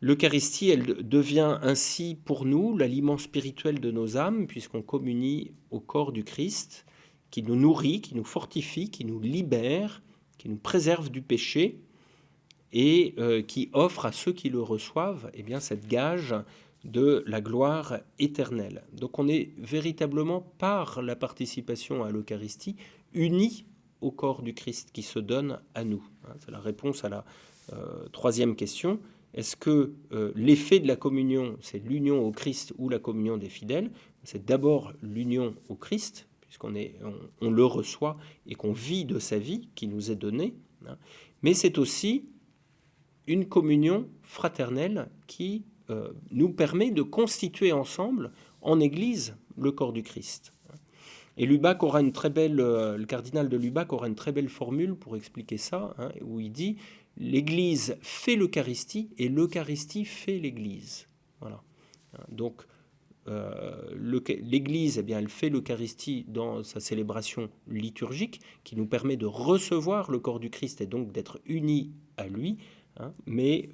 L'Eucharistie, elle devient ainsi pour nous l'aliment spirituel de nos âmes, puisqu'on communie au corps du Christ, qui nous nourrit, qui nous fortifie, qui nous libère, qui nous préserve du péché, et qui offre à ceux qui le reçoivent cette gage de la gloire éternelle. Donc on est véritablement, par la participation à l'Eucharistie, unis au corps du Christ qui se donne à nous. C'est la réponse à la troisième question. Est-ce que l'effet de la communion, c'est l'union au Christ ou la communion des fidèles ? C'est d'abord l'union au Christ, puisqu'on le reçoit et qu'on vit de sa vie qui nous est donnée. Mais c'est aussi une communion fraternelle qui nous permet de constituer ensemble, en Église, le corps du Christ. Et Lubac aura une très belle, le cardinal de Lubac aura une très belle formule pour expliquer ça, où il dit « l'Église fait l'Eucharistie et l'Eucharistie fait l'Église ». Voilà. Donc, l'Église, elle fait l'Eucharistie dans sa célébration liturgique, qui nous permet de recevoir le corps du Christ et donc d'être unis à lui, mais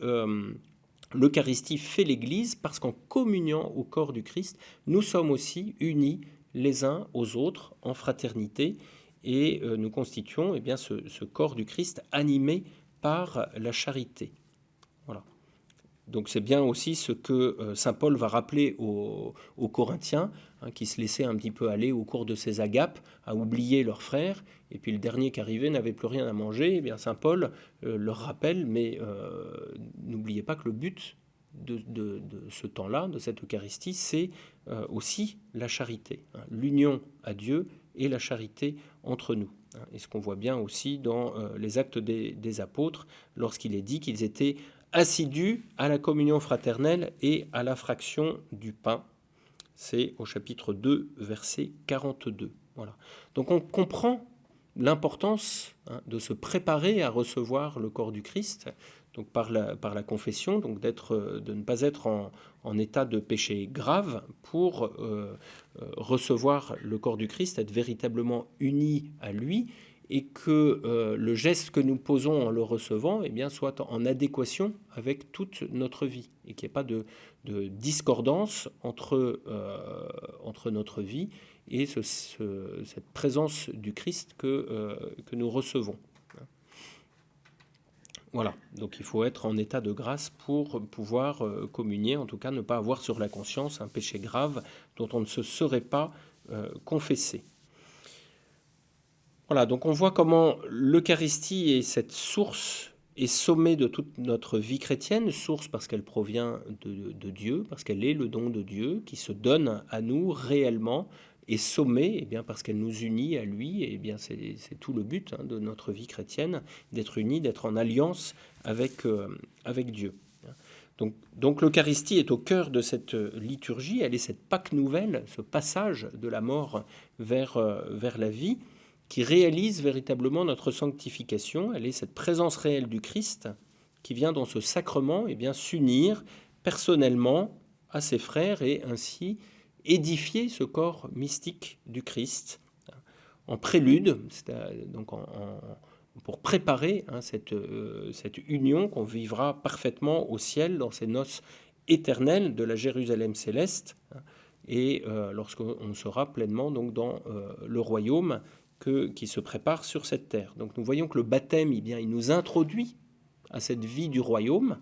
l'Eucharistie fait l'Église parce qu'en communiant au corps du Christ, nous sommes aussi unis les uns aux autres en fraternité et nous constituons ce corps du Christ animé par la charité. Voilà. Donc c'est bien aussi ce que saint Paul va rappeler aux Corinthiens, qui se laissaient un petit peu aller au cours de ces agapes à oublier leurs frères, et puis le dernier qui arrivait n'avait plus rien à manger. Saint Paul leur rappelle, mais n'oubliez pas que le but de ce temps-là, de cette Eucharistie, c'est aussi la charité, l'union à Dieu et la charité entre nous. Et ce qu'on voit bien aussi dans les Actes des Apôtres, lorsqu'il est dit qu'ils étaient assidus à la communion fraternelle et à la fraction du pain. C'est au chapitre 2, verset 42. Voilà. Donc on comprend l'importance de se préparer à recevoir le corps du Christ, donc par la confession, donc de ne pas être en état de péché grave pour recevoir le corps du Christ, être véritablement unis à lui, et que le geste que nous posons en le recevant soit en adéquation avec toute notre vie, et qu'il n'y ait pas de discordance entre notre vie et cette présence du Christ que nous recevons. Voilà, donc il faut être en état de grâce pour pouvoir communier, en tout cas ne pas avoir sur la conscience un péché grave dont on ne se serait pas confessé. Voilà, donc on voit comment l'Eucharistie est cette source et sommet de toute notre vie chrétienne, source parce qu'elle provient de Dieu, parce qu'elle est le don de Dieu qui se donne à nous réellement, et sommet parce qu'elle nous unit à lui, et c'est tout le but de notre vie chrétienne, d'être unis, d'être en alliance avec Dieu. Donc l'Eucharistie est au cœur de cette liturgie, elle est cette Pâque nouvelle, ce passage de la mort vers la vie, qui réalise véritablement notre sanctification. Elle est cette présence réelle du Christ qui vient dans ce sacrement s'unir personnellement à ses frères et ainsi édifier ce corps mystique du Christ en prélude, donc pour préparer cette union qu'on vivra parfaitement au ciel dans ces noces éternelles de la Jérusalem céleste, et lorsqu'on sera pleinement donc dans le royaume qui se prépare sur cette terre. Donc nous voyons que le baptême, il nous introduit à cette vie du royaume.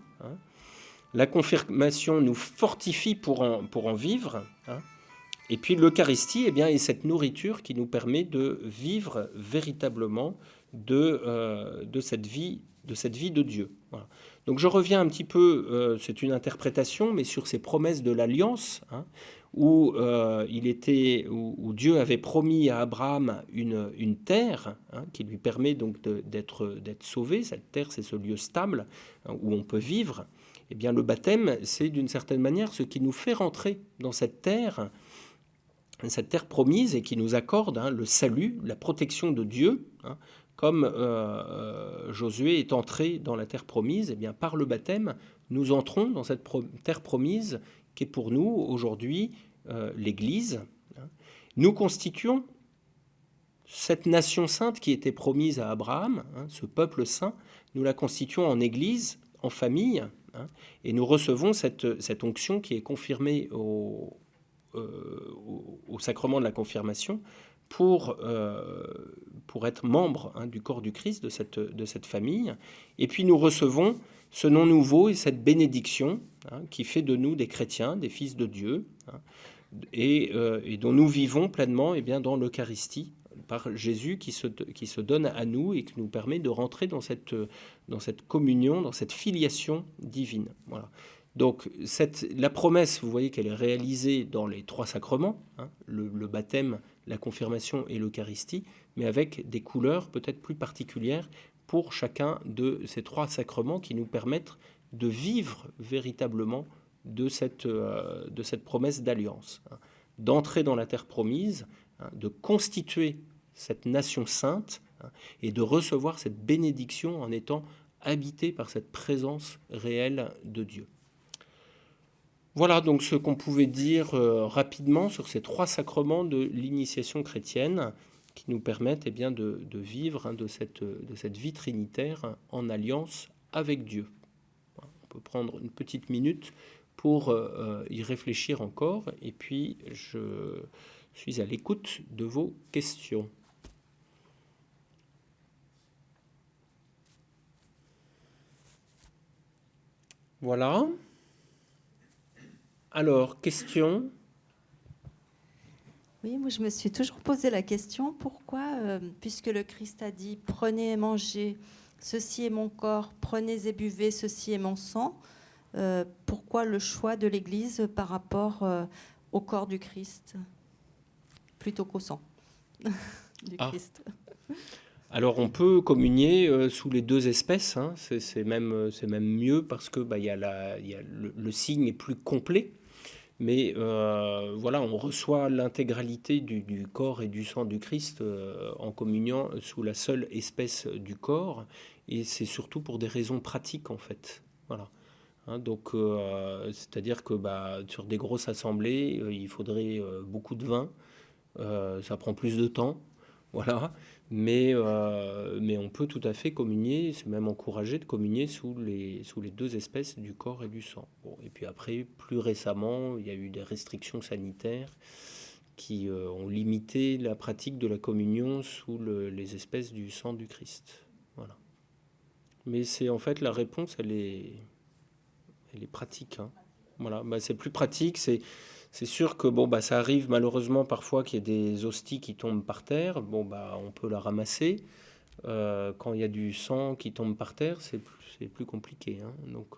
La confirmation nous fortifie pour en vivre. Et puis l'Eucharistie est cette nourriture qui nous permet de vivre véritablement de cette vie de Dieu. Voilà. Donc je reviens un petit peu, c'est une interprétation, mais sur ces promesses de l'Alliance, où Dieu avait promis à Abraham une terre qui lui permet donc d'être sauvé. Cette terre, c'est ce lieu stable où on peut vivre. Eh bien, le baptême, c'est d'une certaine manière ce qui nous fait rentrer dans cette terre promise et qui nous accorde le salut, la protection de Dieu, comme Josué est entré dans la terre promise. Par le baptême, nous entrons dans cette terre promise qui est pour nous aujourd'hui l'Église. Nous constituons cette nation sainte qui était promise à Abraham, ce peuple saint, nous la constituons en Église, en famille, et nous recevons cette onction qui est confirmée au sacrement de la confirmation pour être membre du corps du Christ, de cette famille. Et puis nous recevons ce nom nouveau et cette bénédiction qui fait de nous des chrétiens, des fils de Dieu, et dont nous vivons pleinement dans l'Eucharistie, par Jésus qui se donne à nous et qui nous permet de rentrer dans cette communion, dans cette filiation divine. Voilà. Donc la promesse, vous voyez qu'elle est réalisée dans les trois sacrements, le baptême, la confirmation et l'Eucharistie, mais avec des couleurs peut-être plus particulières pour chacun de ces trois sacrements qui nous permettent de vivre véritablement de cette promesse d'alliance, d'entrer dans la terre promise, de constituer cette nation sainte et de recevoir cette bénédiction en étant habité par cette présence réelle de Dieu. Voilà donc ce qu'on pouvait dire rapidement sur ces trois sacrements de l'initiation chrétienne qui nous permettent de vivre de cette vie trinitaire en alliance avec Dieu. On peut prendre une petite minute pour y réfléchir encore, et puis je suis à l'écoute de vos questions. Voilà. Alors, question ? Oui, moi je me suis toujours posé la question, pourquoi, puisque le Christ a dit « Prenez et mangez, ceci est mon corps, prenez et buvez, ceci est mon sang », pourquoi le choix de l'Église par rapport au corps du Christ plutôt qu'au sang du Christ? Alors on peut communier sous les deux espèces, c'est même mieux parce que y a le signe est plus complet. Mais voilà, on reçoit l'intégralité du corps et du sang du Christ en communiant sous la seule espèce du corps, et c'est surtout pour des raisons pratiques en fait. Voilà. Hein, donc, c'est-à-dire que sur des grosses assemblées, il faudrait beaucoup de vin, ça prend plus de temps, voilà. Mais on peut tout à fait communier, c'est même encouragé de communier sous les deux espèces du corps et du sang. Bon, et puis après, plus récemment, il y a eu des restrictions sanitaires qui ont limité la pratique de la communion sous les espèces du sang du Christ. Voilà. Mais c'est en fait la réponse, elle est pratique. Hein. Voilà, c'est plus pratique. C'est sûr que ça arrive malheureusement parfois qu'il y ait des hosties qui tombent par terre. On peut la ramasser. Quand il y a du sang qui tombe par terre, c'est plus compliqué. Hein. Donc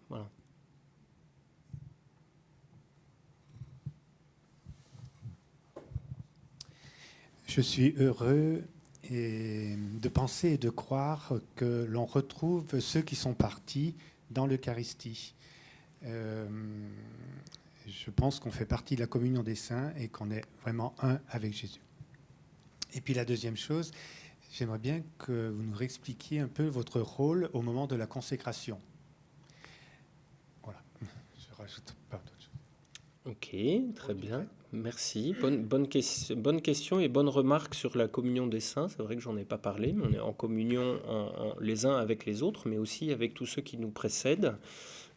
voilà. Je suis heureux de penser et de croire que l'on retrouve ceux qui sont partis dans l'Eucharistie. Je pense qu'on fait partie de la communion des saints et qu'on est vraiment un avec Jésus. Et puis la deuxième chose, j'aimerais bien que vous nous réexpliquiez un peu votre rôle au moment de la consécration. Voilà, je rajoute pas d'autres choses. Ok, très bien. Merci. Bonne question et bonne remarque sur la communion des saints. C'est vrai que j'en ai pas parlé, mais on est en communion les uns avec les autres, mais aussi avec tous ceux qui nous précèdent.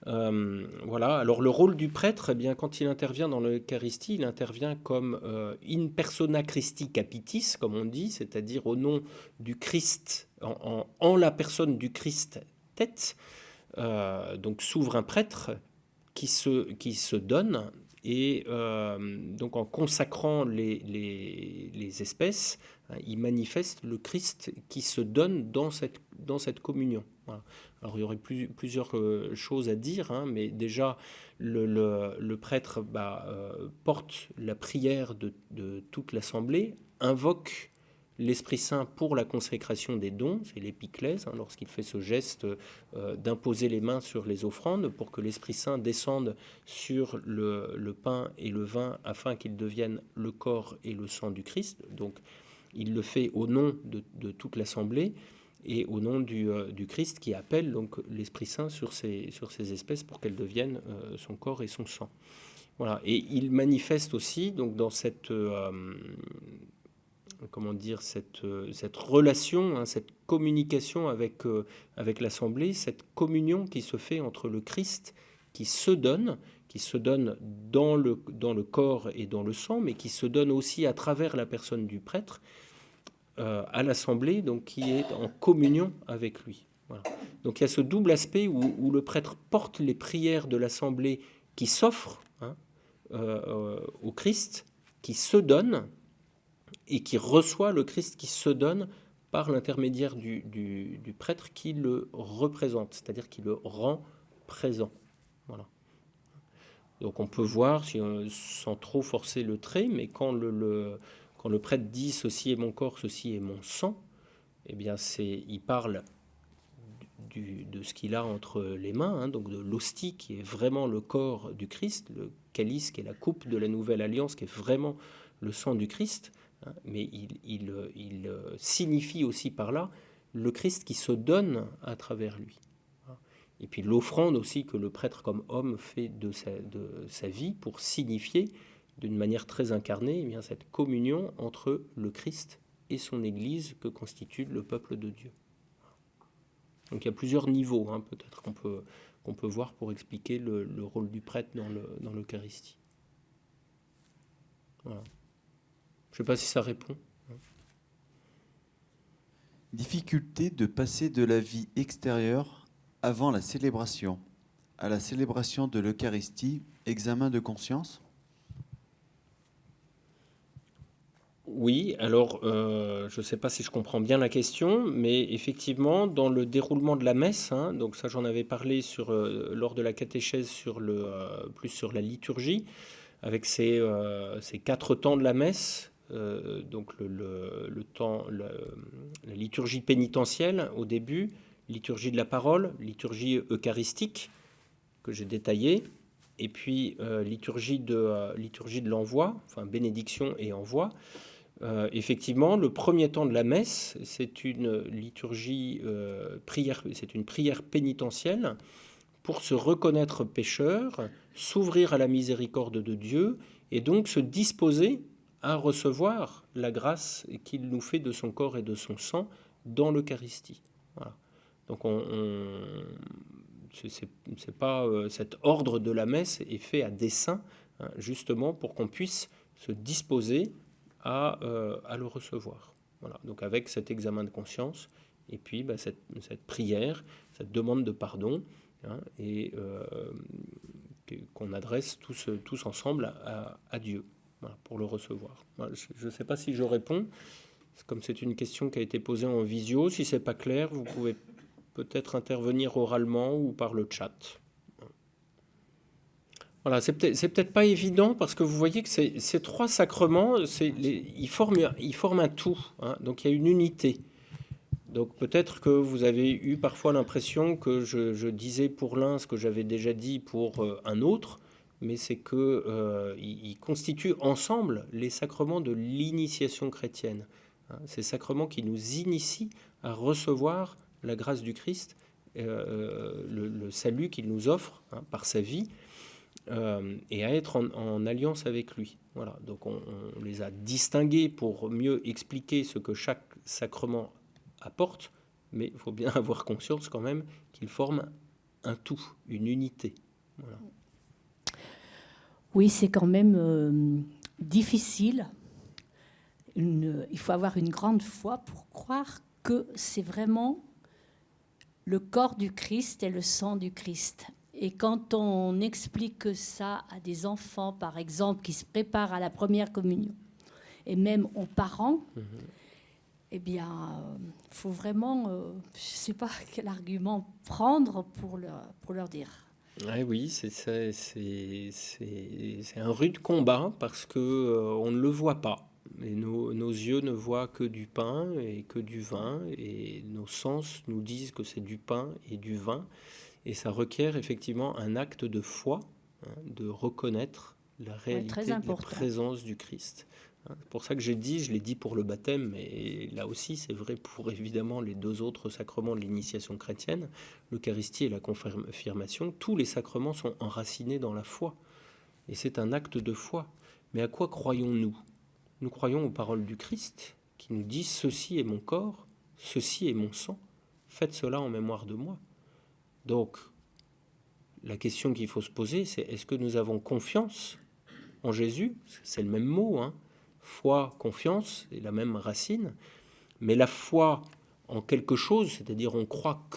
Voilà. Alors le rôle du prêtre, quand il intervient dans l'Eucharistie, il intervient comme in persona Christi capitis, comme on dit, c'est-à-dire au nom du Christ, en la personne du Christ tête, donc souverain prêtre qui se donne. Et donc en consacrant les espèces, il manifeste le Christ qui se donne dans cette communion. Voilà. Alors il y aurait plusieurs choses à dire, hein, mais déjà le prêtre porte la prière de toute l'assemblée, invoque l'Esprit Saint pour la consécration des dons, c'est l'épiclèse, hein, lorsqu'il fait ce geste d'imposer les mains sur les offrandes pour que l'Esprit Saint descende sur le pain et le vin afin qu'ils deviennent le corps et le sang du Christ. Donc il le fait au nom de toute l'assemblée et au nom du Christ qui appelle donc l'Esprit Saint sur ces espèces pour qu'elles deviennent son corps et son sang. Voilà. Et il manifeste aussi donc dans cette cette relation, hein, cette communication avec l'Assemblée, cette communion qui se fait entre le Christ qui se donne dans le corps et dans le sang, mais qui se donne aussi à travers la personne du prêtre à l'Assemblée, donc qui est en communion avec lui. Voilà. Donc il y a ce double aspect où le prêtre porte les prières de l'Assemblée qui s'offrent au Christ, qui se donne, et qui reçoit le Christ qui se donne par l'intermédiaire du prêtre qui le représente, c'est-à-dire qui le rend présent. Voilà. Donc on peut voir, sans trop forcer le trait, mais quand le prêtre dit « ceci est mon corps, ceci est mon sang », eh bien il parle de ce qu'il a entre les mains, hein, donc de l'hostie qui est vraiment le corps du Christ, le calice qui est la coupe de la nouvelle alliance qui est vraiment le sang du Christ, hein, mais il signifie aussi par là le Christ qui se donne à travers lui. Et puis l'offrande aussi que le prêtre comme homme fait de sa vie pour signifier d'une manière très incarnée bien, cette communion entre le Christ et son Église que constitue le peuple de Dieu. Donc il y a plusieurs niveaux, hein, peut-être qu'on peut voir pour expliquer le rôle du prêtre dans l'Eucharistie. Voilà. Je ne sais pas si ça répond. Difficulté de passer de la vie extérieure avant la célébration à la célébration de l'Eucharistie, examen de conscience ? Oui, alors je ne sais pas si je comprends bien la question, mais effectivement, dans le déroulement de la messe, hein, donc ça j'en avais parlé lors de la catéchèse plus sur la liturgie, avec ces 4 temps de la messe, donc le temps, la liturgie pénitentielle au début, liturgie de la parole, liturgie eucharistique que j'ai détaillée, et puis liturgie de l'envoi, enfin bénédiction et envoi. Effectivement, le premier temps de la messe, c'est une liturgie prière, c'est une prière pénitentielle pour se reconnaître pécheur, s'ouvrir à la miséricorde de Dieu et donc se disposer à recevoir la grâce qu'il nous fait de son corps et de son sang dans l'Eucharistie. Voilà. Donc c'est pas cet ordre de la messe est fait à dessein, hein, justement pour qu'on puisse se disposer à le recevoir. Voilà. Donc avec cet examen de conscience et puis cette prière, cette demande de pardon, hein, et qu'on adresse tous ensemble à Dieu, voilà, pour le recevoir. Voilà, je ne sais pas si je réponds. Comme c'est une question qui a été posée en visio, si c'est pas clair, vous pouvez peut-être intervenir oralement ou par le chat. Voilà, c'est peut-être pas évident parce que vous voyez que ces trois sacrements, ils forment un tout, hein, donc il y a une unité. Donc peut-être que vous avez eu parfois l'impression que je disais pour l'un ce que j'avais déjà dit pour un autre, mais c'est qu'ils constituent ensemble les sacrements de l'initiation chrétienne. Hein, ces sacrements qui nous initient à recevoir la grâce du Christ, le salut qu'il nous offre, hein, par sa vie, et à être en alliance avec lui. Voilà. Donc on les a distingués pour mieux expliquer ce que chaque sacrement apporte, mais il faut bien avoir conscience quand même qu'ils forment un tout, une unité. Voilà. Oui, c'est quand même difficile. Il faut avoir une grande foi pour croire que c'est vraiment le corps du Christ et le sang du Christ. Et quand on explique ça à des enfants, par exemple, qui se préparent à la première communion, et même aux parents, eh bien, il faut vraiment, je ne sais pas quel argument prendre pour leur dire. Oui, c'est un rude combat parce que on ne le voit pas. Et nos yeux ne voient que du pain et que du vin, et nos sens nous disent que c'est du pain et du vin. Et ça requiert effectivement un acte de foi, hein, de reconnaître la réalité de la présence du Christ. C'est pour ça que je l'ai dit pour le baptême, et là aussi c'est vrai pour évidemment les deux autres sacrements de l'initiation chrétienne, l'Eucharistie et la confirmation. Tous les sacrements sont enracinés dans la foi, et c'est un acte de foi. Mais à quoi croyons-nous ? Nous croyons aux paroles du Christ, qui nous dit « Ceci est mon corps, ceci est mon sang, faites cela en mémoire de moi ». Donc, la question qu'il faut se poser, c'est est-ce que nous avons confiance en Jésus ? C'est le même mot, hein. Foi, confiance, c'est la même racine. Mais la foi en quelque chose, c'est-à-dire on croit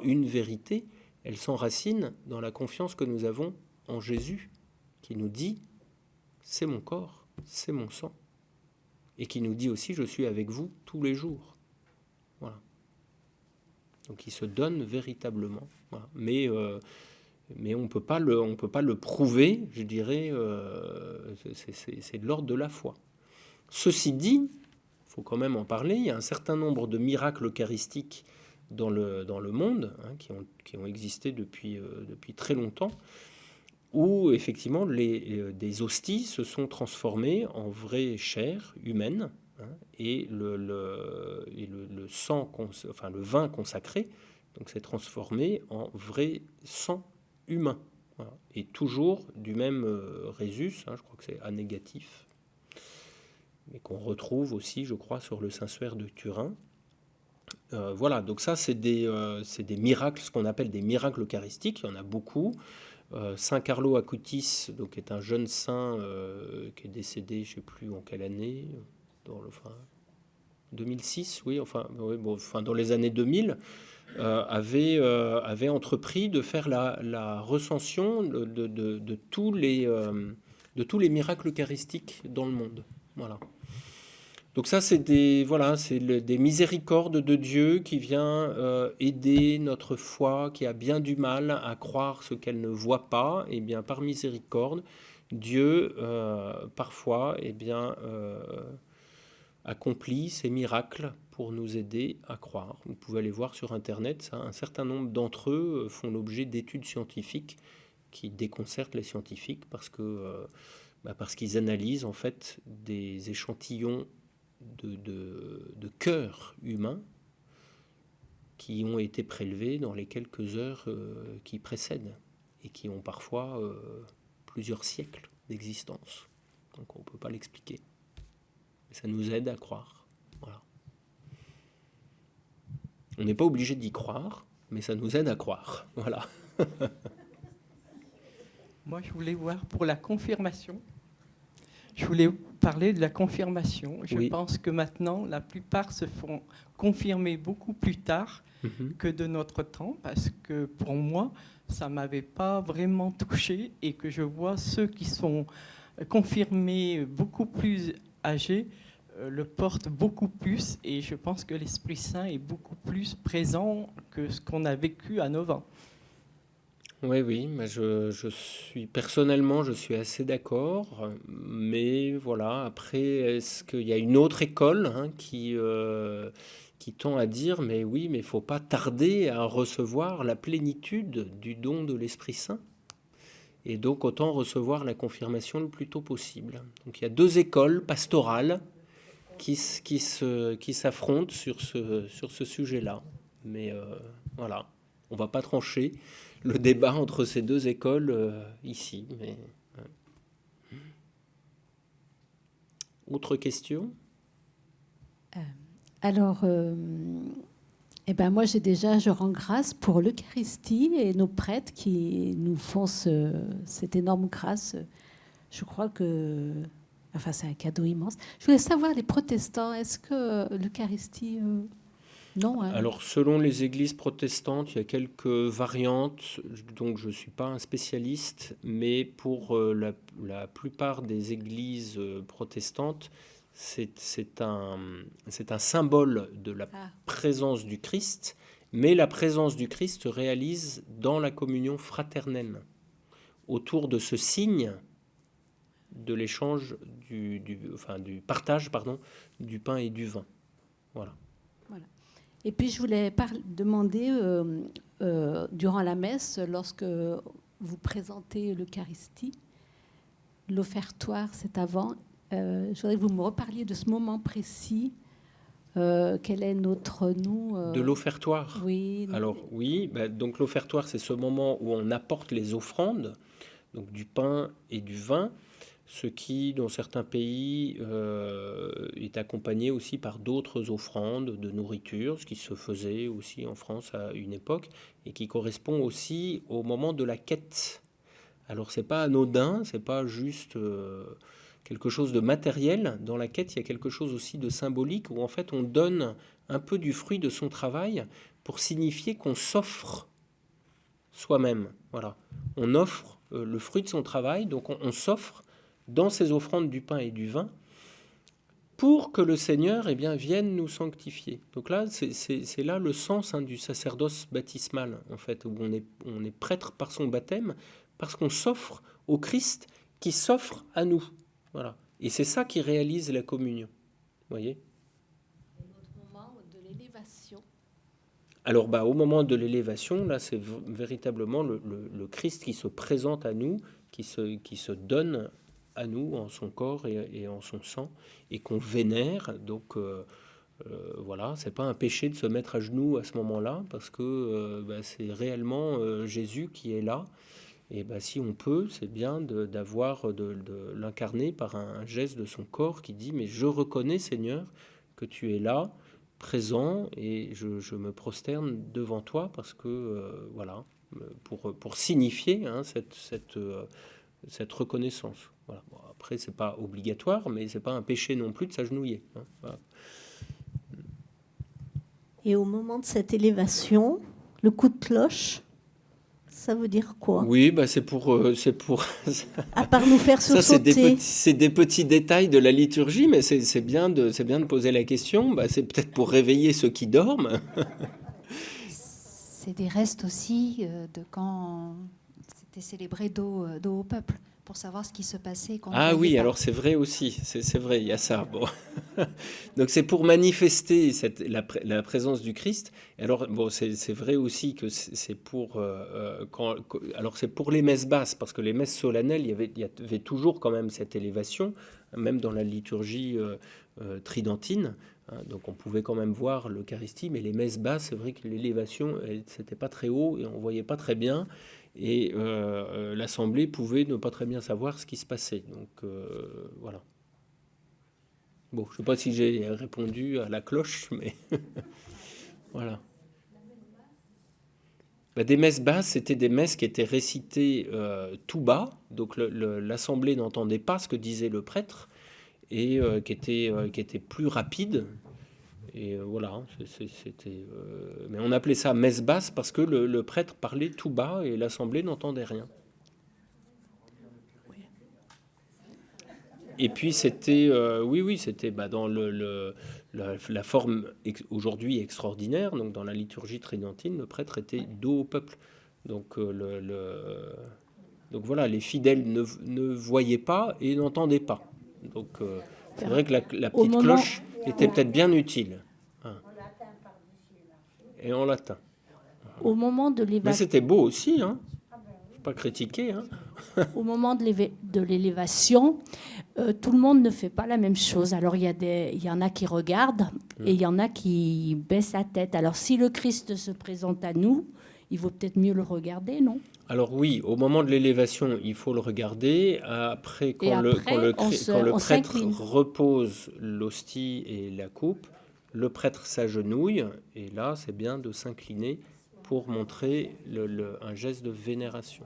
une vérité, elle s'enracine dans la confiance que nous avons en Jésus, qui nous dit « c'est mon corps, c'est mon sang ». Et qui nous dit aussi « je suis avec vous tous les jours ». Voilà. Donc il se donne véritablement. Voilà. Mais on ne peut pas le prouver, je dirais, c'est de l'ordre de la foi. Ceci dit, il faut quand même en parler, il y a un certain nombre de miracles eucharistiques dans le monde, hein, qui ont existé depuis très longtemps, où effectivement des hosties se sont transformées en vraie chair humaine, hein, et le sang, enfin le vin consacré, donc s'est transformé en vrai sang humain. Voilà. Et toujours du même résus, hein, je crois que c'est A négatif, mais qu'on retrouve aussi, je crois, sur le Saint-Suaire de Turin. Voilà, donc ça, c'est des miracles, ce qu'on appelle des miracles eucharistiques, il y en a beaucoup. Saint Carlo Acutis, donc, est un jeune saint qui est décédé, je ne sais plus en quelle année, 2006, oui, dans les années 2000, avait entrepris de faire la recension de tous les miracles eucharistiques dans le monde. Voilà. Donc ça, c'est des miséricordes de Dieu qui vient aider notre foi, qui a bien du mal à croire ce qu'elle ne voit pas. Et bien, par miséricorde, Dieu, parfois, accomplit ces miracles pour nous aider à croire. Vous pouvez aller voir sur Internet, ça, un certain nombre d'entre eux font l'objet d'études scientifiques qui déconcertent les scientifiques parce qu'ils analysent en fait des échantillons de cœurs humains qui ont été prélevés dans les quelques heures qui précèdent et qui ont parfois plusieurs siècles d'existence. Donc on ne peut pas l'expliquer. Mais ça nous aide à croire. Voilà. On n'est pas obligé d'y croire, mais ça nous aide à croire. Voilà. Moi, je voulais voir pour la confirmation. Je voulais parler de la confirmation. Je pense que maintenant, la plupart se font confirmer beaucoup plus tard que de notre temps, parce que pour moi, ça ne m'avait pas vraiment touché, et que je vois ceux qui sont confirmés beaucoup plus âgés le portent beaucoup plus, et je pense que l'Esprit Saint est beaucoup plus présent que ce qu'on a vécu à 9 ans. Oui, mais personnellement, je suis assez d'accord, mais voilà, après, est-ce qu'il y a une autre école qui tend à dire, mais oui, mais il ne faut pas tarder à recevoir la plénitude du don de l'Esprit Saint, et donc autant recevoir la confirmation le plus tôt possible. Donc il y a deux écoles pastorales qui s'affrontent sur ce sujet-là, mais voilà, on ne va pas trancher le débat entre ces deux écoles ici. Mais, autre question ? Alors, moi, je rends grâce pour l'Eucharistie et nos prêtres qui nous font cette énorme grâce. Je crois que, c'est un cadeau immense. Je voulais savoir, les protestants, est-ce que l'Eucharistie... non, hein. Alors, selon les églises protestantes, il y a quelques variantes, donc je ne suis pas un spécialiste, mais pour la plupart des églises protestantes, c'est un symbole de la présence du Christ, mais la présence du Christ se réalise dans la communion fraternelle, autour de ce signe de l'échange du partage du pain et du vin. Voilà. Et puis, je voulais demander, durant la messe, lorsque vous présentez l'Eucharistie, l'offertoire, c'est avant. Je voudrais que vous me reparliez de ce moment précis. Quel est notre nous De l'offertoire. Oui. Alors, oui. Donc, l'offertoire, c'est ce moment où on apporte les offrandes, donc du pain et du vin, ce qui, dans certains pays, est accompagné aussi par d'autres offrandes de nourriture, ce qui se faisait aussi en France à une époque, et qui correspond aussi au moment de la quête. Alors, c'est pas anodin, c'est pas juste quelque chose de matériel. Dans la quête, il y a quelque chose aussi de symbolique, où en fait, on donne un peu du fruit de son travail pour signifier qu'on s'offre soi-même. Voilà. On offre le fruit de son travail, donc on s'offre dans ces offrandes du pain et du vin, pour que le Seigneur vienne nous sanctifier. Donc là, c'est là le sens du sacerdoce baptismal, en fait, où on est prêtre par son baptême, parce qu'on s'offre au Christ qui s'offre à nous. Voilà. Et c'est ça qui réalise la communion. Vous voyez ? Et notre moment de l'élévation. Alors, au moment de l'élévation, là, c'est véritablement le Christ qui se présente à nous, qui se donne à nous en son corps et en son sang, et qu'on vénère. Donc voilà, c'est pas un péché de se mettre à genoux à ce moment-là, parce que c'est réellement Jésus qui est là, et si on peut, c'est bien de l'incarner par un geste de son corps qui dit, mais je reconnais, Seigneur, que tu es là, présent, et je me prosterne devant toi, parce que voilà, pour signifier cette reconnaissance. Voilà. Bon, après, c'est pas obligatoire, mais c'est pas un péché non plus de s'agenouiller. Voilà. Et au moment de cette élévation, le coup de cloche, ça veut dire quoi ? Oui, c'est pour. À part nous faire sursauter. C'est des petits détails de la liturgie, mais c'est bien de poser la question. C'est peut-être pour réveiller ceux qui dorment. C'est des restes aussi de quand c'était célébré d'eau au peuple, pour savoir ce qui se passait. Qu'on Ah ne voyait oui, pas. alors c'est vrai aussi, c'est vrai, il y a ça. Bon. Donc c'est pour manifester la présence du Christ. Alors bon, c'est vrai aussi que c'est pour alors c'est pour les messes basses, parce que les messes solennelles, il y avait toujours quand même cette élévation, même dans la liturgie tridentine. Hein, donc on pouvait quand même voir l'Eucharistie, mais les messes basses, c'est vrai que l'élévation, c'était pas très haut et on voyait pas très bien. Et l'Assemblée pouvait ne pas très bien savoir ce qui se passait. Donc voilà. Bon, je ne sais pas si j'ai répondu à la cloche, mais voilà. Bah, des messes basses, c'était des messes qui étaient récitées tout bas, donc l'Assemblée n'entendait pas ce que disait le prêtre, et qui était plus rapide. Et voilà, c'était. Mais on appelait ça messe basse parce que le prêtre parlait tout bas et l'Assemblée n'entendait rien. Et puis c'était, oui, c'était dans la forme aujourd'hui extraordinaire. Donc dans la liturgie tridentine, le prêtre était dos au peuple. Donc donc voilà, les fidèles ne voyaient pas et n'entendaient pas. Donc c'est vrai que la petite cloche était peut-être bien utile. Hein. Et en latin. Au moment de Mais l'évacuation. c'était beau aussi, hein. Pas critiquer, hein. Au moment de l'élévation, tout le monde ne fait pas la même chose. Alors il y en a qui regardent et il y en a qui baissent la tête. Alors si le Christ se présente à nous, il vaut peut-être mieux le regarder, non? Alors oui, au moment de l'élévation, il faut le regarder. Après, quand le prêtre repose l'hostie et la coupe, le prêtre s'agenouille et là, c'est bien de s'incliner pour montrer un geste de vénération.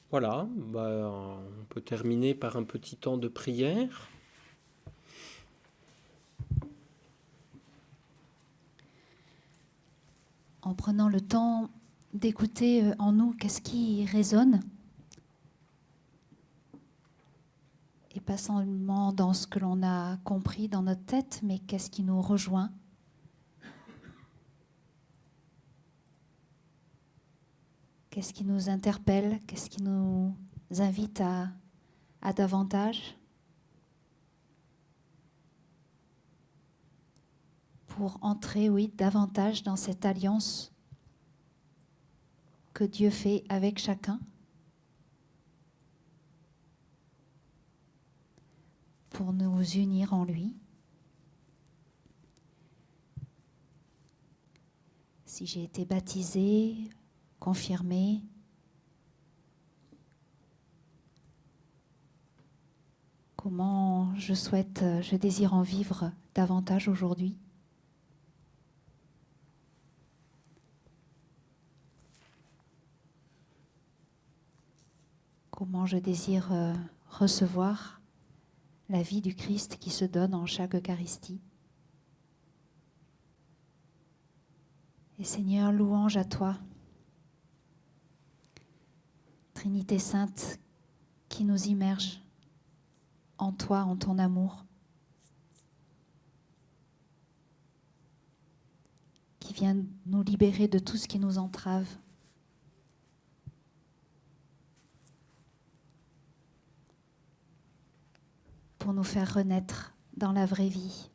Voilà, on peut terminer par un petit temps de prière. En prenant le temps d'écouter en nous qu'est-ce qui résonne, et pas seulement dans ce que l'on a compris dans notre tête, mais qu'est-ce qui nous rejoint. Qu'est-ce qui nous interpelle, qu'est-ce qui nous invite à davantage, pour entrer, oui, davantage dans cette alliance que Dieu fait avec chacun, pour nous unir en lui. Si j'ai été baptisée, confirmée, comment je désire en vivre davantage aujourd'hui. Comment je désire recevoir la vie du Christ qui se donne en chaque Eucharistie. Et Seigneur, louange à toi, Trinité Sainte, qui nous immerge en toi, en ton amour, qui vient nous libérer de tout ce qui nous entrave. Pour nous faire renaître dans la vraie vie.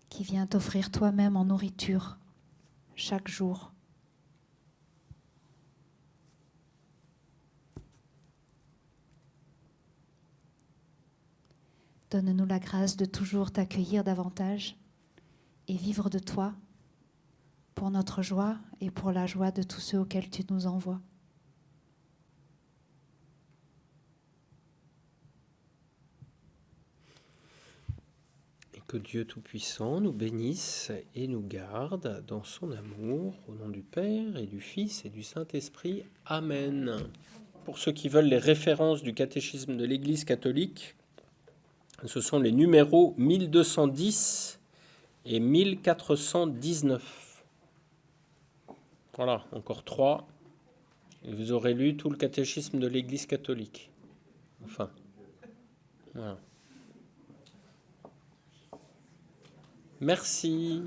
Qui vient t'offrir toi-même en nourriture chaque jour. Donne-nous la grâce de toujours t'accueillir davantage et vivre de toi pour notre joie et pour la joie de tous ceux auxquels tu nous envoies. Que Dieu Tout-Puissant nous bénisse et nous garde dans son amour, au nom du Père et du Fils et du Saint-Esprit. Amen. Pour ceux qui veulent les références du catéchisme de l'Église catholique, ce sont les numéros 1210 et 1419. Voilà, encore 3. Et vous aurez lu tout le catéchisme de l'Église catholique. Enfin, voilà. Merci.